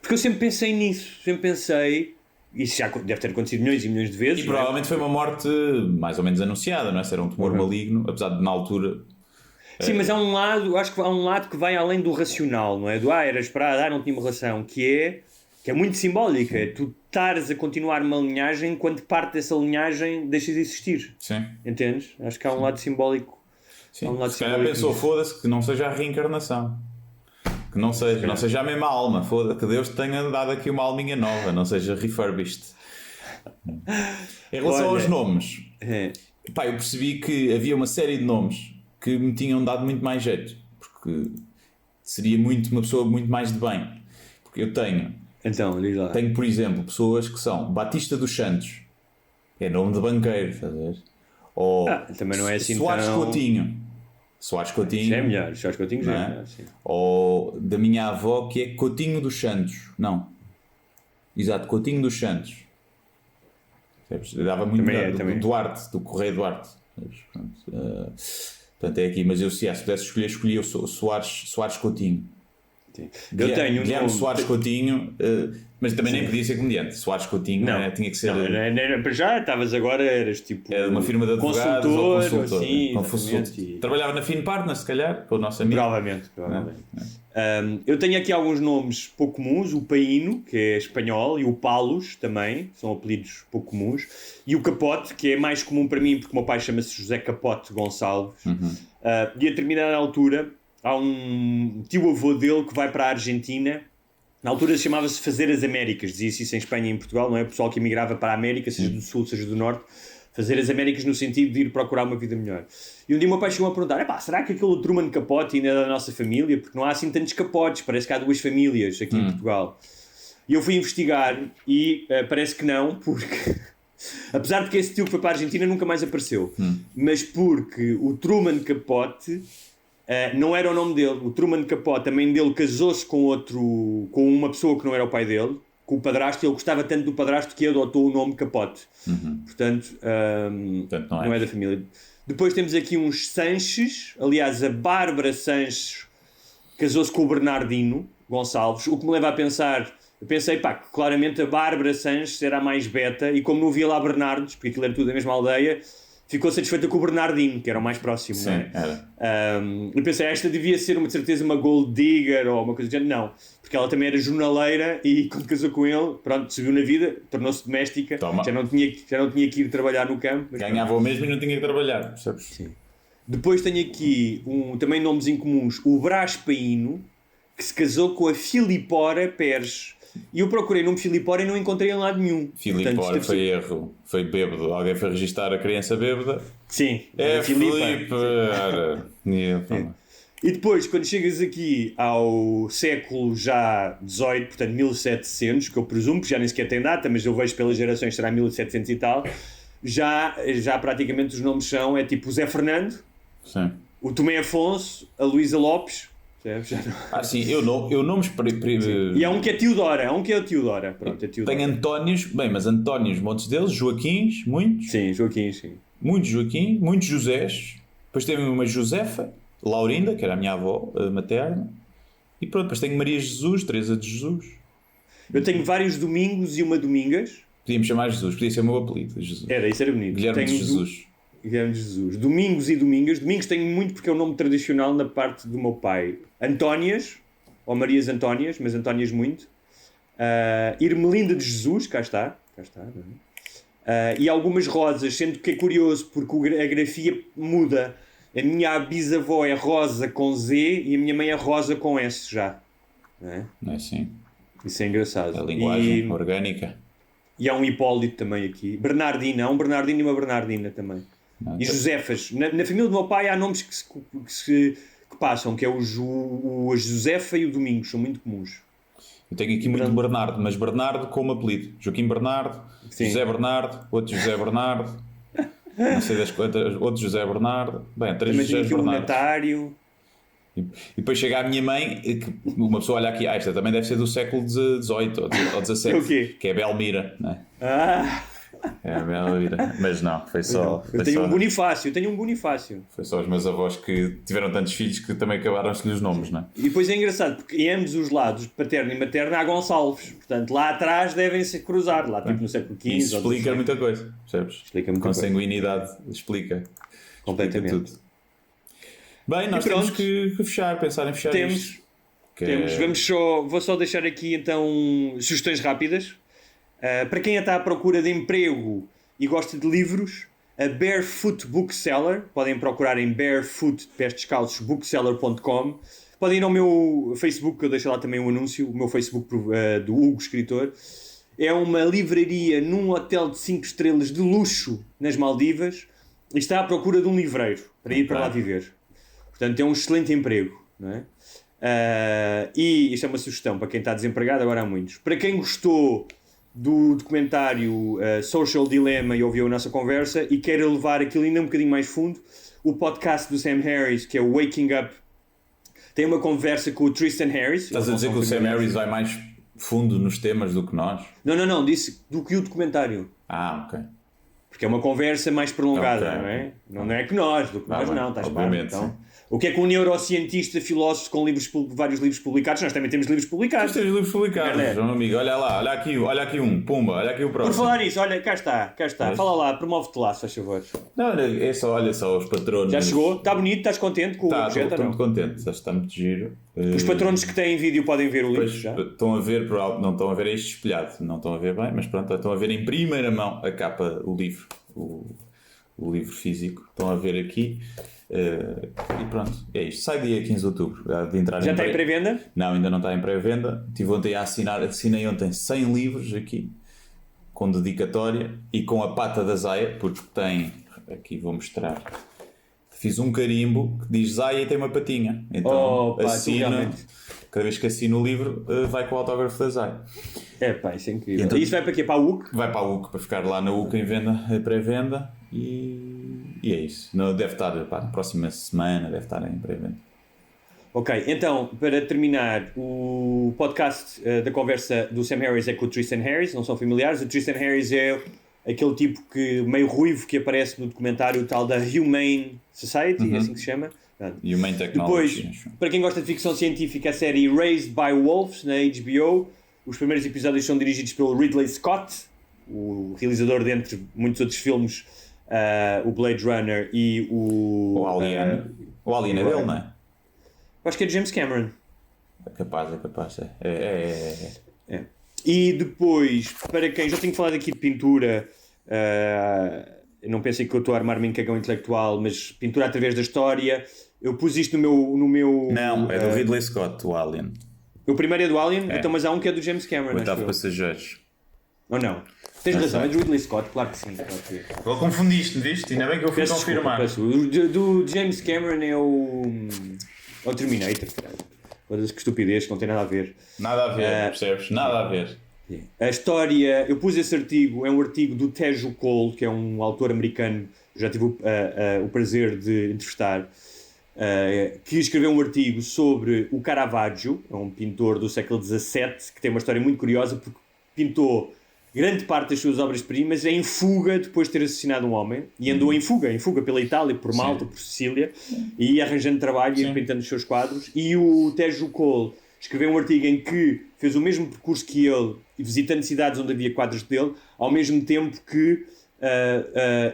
Porque eu sempre pensei nisso, isso já deve ter acontecido milhões e milhões de vezes. e não é? provavelmente foi uma morte mais ou menos anunciada, não é? Se era um tumor maligno, apesar de na altura. Sim, mas há um lado, acho que há um lado que vai além do racional, não é? Do era esperado, não tinha uma relação, que é muito simbólica. É tu estares a continuar uma linhagem quando parte dessa linhagem deixa de existir. Sim. Entendes? Acho que há um lado simbólico. Sim. Há um lado Se calhar simbólico pensou, nisso. foda-se, que não seja a reencarnação. Que não seja a mesma alma, foda, que Deus te tenha dado aqui uma alminha nova, não seja refurbished. Em relação Olha, aos nomes, É. pá, eu percebi que havia uma série de nomes que me tinham dado muito mais jeito, porque seria uma pessoa muito mais de bem. Porque eu tenho, Então, diz lá. por exemplo, pessoas que são Batista dos Santos, é nome de banqueiro, estás a ver? Ou também não é assim Soares tão... Coutinho. Soares Coutinho. Já é melhor, já acho que eu tenho já Não é é? melhor, sim. Ou da minha avó, que é Coutinho dos Santos. Não. Exato, Coutinho dos Santos. Percebes? Eu dava muito Também é. do Duarte, do Correio Duarte. Portanto, é aqui. Mas eu, se pudesse escolher o Soares Coutinho. Sim. Eu tenho um Guilherme nome... Soares Coutinho, mas também nem podia ser comediante. Soares Coutinho tinha que ser. Não, para já estavas agora, eras tipo... Era de uma firma de advogados ou consultor. Sim, Consultor. Trabalhava na Finpartner, se calhar, com o nosso amigo. Provavelmente. Eu tenho aqui alguns nomes pouco comuns. O Paíno, que é espanhol, e o Palos também, são apelidos pouco comuns. E o Capote, que é mais comum para mim, porque o meu pai chama-se José Capote Gonçalves. E a determinada altura, há um tio-avô dele que vai para a Argentina. Na altura chamava-se Fazer as Américas, dizia-se isso em Espanha e em Portugal, não é? O pessoal que emigrava para a América, seja do Sul, seja do Norte, fazer as Américas no sentido de ir procurar uma vida melhor. E um dia o meu pai chegou a perguntar, será que aquele Truman Capote ainda é da nossa família? Porque não há assim tantos capotes, parece que há duas famílias aqui em Portugal. E eu fui investigar e parece que não, porque... apesar de que esse tio que foi para a Argentina nunca mais apareceu. Mas porque o Truman Capote... não era o nome dele. O Truman Capote, a mãe dele casou-se com uma pessoa que não era o pai dele, com o padrasto, e ele gostava tanto do padrasto que adotou o nome Capote. Portanto, não é da família. Depois temos aqui uns Sanches, aliás, a Bárbara Sanches casou-se com o Bernardino Gonçalves, o que me leva a pensar, eu pensei, que claramente a Bárbara Sanches era a mais beta, e como não havia lá Bernardos, porque aquilo era tudo da mesma aldeia, ficou satisfeita com o Bernardino, que era o mais próximo. Sim, não é? era. Eu pensei, esta devia ser de certeza uma gold digger ou uma coisa do género. Não, porque ela também era jornaleira e quando casou com ele, pronto, seguiu na vida, tornou-se doméstica, já não tinha que ir trabalhar no campo. Ganhava o mesmo e não tinha que trabalhar, percebes? Sim. Depois tenho aqui também nomes incomuns, o Brás Paíno, que se casou com a Filipora Pérez. E eu procurei nome Filipora e não encontrei em lado nenhum. Filipora foi erro, foi bêbado. Alguém foi registar a criança bêbada. Sim, É Filipe. E depois, quando chegas aqui ao século já XVIII, portanto 1700, que eu presumo que já nem sequer tem data, mas eu vejo pelas gerações será 1700 e tal, já praticamente os nomes são, tipo o Zé Fernando, sim, o Tomé Afonso, a Luísa Lopes. Sim, eu nomes... E há um que é Teodora, Pronto, é Teodora. Tenho Antónios, mas Antónios, montes deles, Joaquins, muitos. Sim, Joaquim, sim. Muitos Joaquim, muitos Josés. Depois tenho uma Josefa, Laurinda, que era a minha avó materna. E pronto, depois tenho Maria Jesus, Teresa de Jesus. Eu tenho vários Domingos e uma Domingas. Podíamos chamar Jesus, podia ser o meu apelido, Jesus. Isso era bonito. Guilherme de Jesus. Guilherme de Jesus. Domingos e Domingas. Domingos tenho muito porque é o nome tradicional na parte do meu pai. Antónias, ou Marias Antónias, mas Antónias muito. Irmelinda de Jesus, cá está. Não é? E algumas Rosas, sendo que é curioso porque a grafia muda. A minha bisavó é Rosa com Z e a minha mãe é Rosa com S já. Não é? Não é assim? Isso é engraçado. A linguagem orgânica. E há um Hipólito também aqui. Bernardina, há um Bernardino e uma Bernardina também. E Josefas. Na família do meu pai há nomes que passam, que é a Josefa e o Domingos, são muito comuns. Eu tenho aqui muito Bernardo, mas Bernardo como apelido. Joaquim Bernardo, sim. José Bernardo, outro José Bernardo, não sei das quantas, outro José Bernardo. Bem, três José Bernardo. Um Natário. E depois chega a minha mãe, que uma pessoa olha aqui, esta também deve ser do século XVIII ou XVII, o quê? que é Belmira, não é? É a bela vida. Mas não, foi só. Eu tenho um Bonifácio. Foi só os meus avós que tiveram tantos filhos que também acabaram-se-lhe os nomes, não é? E depois é engraçado, porque em ambos os lados, paterno e materno, há Gonçalves. Portanto, lá atrás devem-se cruzar, lá tipo no século XV. Isso explica muita coisa, percebes? Explica muita coisa. Consanguinidade explica. Completamente. Explica tudo. Bem, nós temos que fechar, pensar em fechar isto. Temos. Vou só deixar aqui então sugestões rápidas. Para quem está à procura de emprego e gosta de livros, a Barefoot Bookseller, podem procurar em barefoot.bookseller.com. Podem ir ao meu Facebook, que eu deixo lá também um anúncio, o meu Facebook do Hugo Escritor. É uma livraria num hotel de 5 estrelas de luxo nas Maldivas e está à procura de um livreiro para ir para lá viver. Portanto, é um excelente emprego, não é? E isto é uma sugestão para quem está desempregado, agora há muitos. Para quem gostou do documentário Social Dilemma e ouviu a nossa conversa e quer levar aquilo ainda um bocadinho mais fundo, o podcast do Sam Harris, que é o Waking Up, tem uma conversa com o Tristan Harris. Estás a dizer que o Sam Harris vai mais fundo nos temas do que nós? Não, disse do que o documentário. Ok. Porque é uma conversa mais prolongada, Okay. não é? Não é que nós, do que nós não, estás claro? Então, sim. o que é que um neurocientista, filósofo com vários livros publicados, nós também temos livros publicados. Nós temos livros publicados, João amigo, olha lá, olha aqui um, pumba, olha aqui o próximo. Por falar nisso, olha, cá está, fala lá, promove-te lá, se faz favor. Não, é só, olha só, os patronos. Já chegou? Está bonito? Estás contente com o objeto? Estou muito contente, está muito giro. Os patronos que têm vídeo podem ver o livro já? Estão a ver, não estão a ver este espelhado, não estão a ver bem, mas pronto, estão a ver em primeira mão a capa, o livro, o livro físico, estão a ver aqui. E pronto, é isto. Sai dia 15 de outubro. De entrar Já está em pré-venda? Não, ainda não está em pré-venda. Estive ontem a assinei ontem 100 livros aqui, com dedicatória e com a pata da Zaya, porque tem, aqui vou mostrar, fiz um carimbo que diz Zaya e tem uma patinha. Então assino, cada vez que assino o livro vai com o autógrafo da Zaya. Isso é incrível. Então, e isso vai para quê? Para a UC? Vai para a UC, para ficar lá na UC em venda, pré-venda. E é isso. Não, deve estar, na próxima semana, deve estar em pré-venda. Ok, então, para terminar, o podcast da conversa do Sam Harris é com o Tristan Harris, não são familiares. O Tristan Harris é aquele tipo meio ruivo que aparece no documentário tal da Humane Society, é assim que se chama. Humane Technology. Depois, para quem gosta de ficção científica, a série Raised by Wolves, na HBO. Os primeiros episódios são dirigidos pelo Ridley Scott, o realizador de, entre muitos outros filmes, o Blade Runner e o Alien. O Alien é dele, não é? Acho que é de James Cameron. É capaz. E depois, para quem já tenho falado aqui de pintura, não pensem que eu estou a armar-me em cagão intelectual, mas pintura através da história. Eu pus isto no meu não, é do Ridley Scott, o Alien. O primeiro é do Alien, então, mas há um que é do James Cameron. 8º Passageiros. Ou não? Tens razão, é do Ridley Scott, claro que sim. Agora confundiste, viste? Ainda bem que eu fui confirmar. Do James Cameron é o Terminator, caralho. Que estupidez, que não tem nada a ver. Nada a ver, percebes? Nada a ver. A história, eu pus esse artigo, é um artigo do Tejo Cole, que é um autor americano, já tive o prazer de entrevistar, que escreveu um artigo sobre o Caravaggio, é um pintor do século XVII, que tem uma história muito curiosa, porque pintou grande parte das suas obras-primas em fuga depois de ter assassinado um homem, e andou em fuga pela Itália, por Malta, por Sicília, e ia arranjando trabalho e ia pintando os seus quadros. E o Tejo Cole escreveu um artigo em que fez o mesmo percurso que ele, visitando cidades onde havia quadros dele, ao mesmo tempo que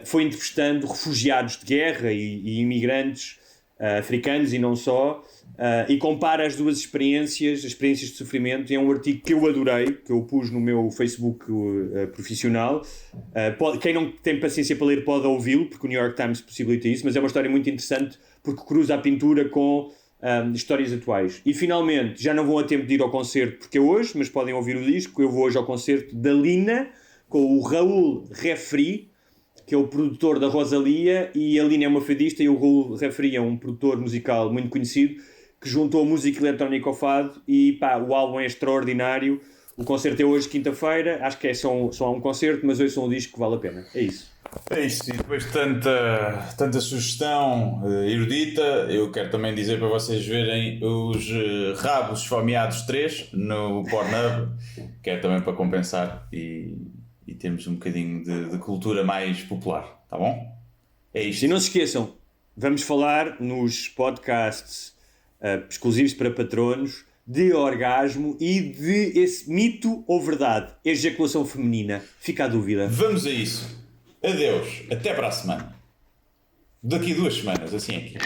foi entrevistando refugiados de guerra e imigrantes africanos e não só, e compara as duas experiências de sofrimento. E é um artigo que eu adorei, que eu pus no meu Facebook profissional. Quem não tem paciência para ler pode ouvi-lo, porque o New York Times possibilita isso, mas é uma história muito interessante porque cruza a pintura com histórias atuais. E finalmente, já não vão a tempo de ir ao concerto porque é hoje, mas podem ouvir o disco. Eu vou hoje ao concerto da Lina com o Raul Refri, que é o produtor da Rosalia, e a Lina é uma fadista e o Raul Refri é um produtor musical muito conhecido que juntou música eletrónica ao fado. E o álbum é extraordinário. O concerto é hoje, quinta-feira. Acho que só há um concerto, mas hoje são um disco que vale a pena. É isso. É isto, e depois de tanta sugestão erudita, eu quero também dizer para vocês verem os Rabos Esfomeados 3 no Pornhub, que é também para compensar e temos um bocadinho de cultura mais popular, tá bom? É isto. E não se esqueçam, vamos falar nos podcasts exclusivos para patronos de orgasmo e de esse mito ou verdade, ejaculação feminina. Fica a dúvida. Vamos a isso. Adeus. Até para a semana. Daqui 2 semanas, assim aqui.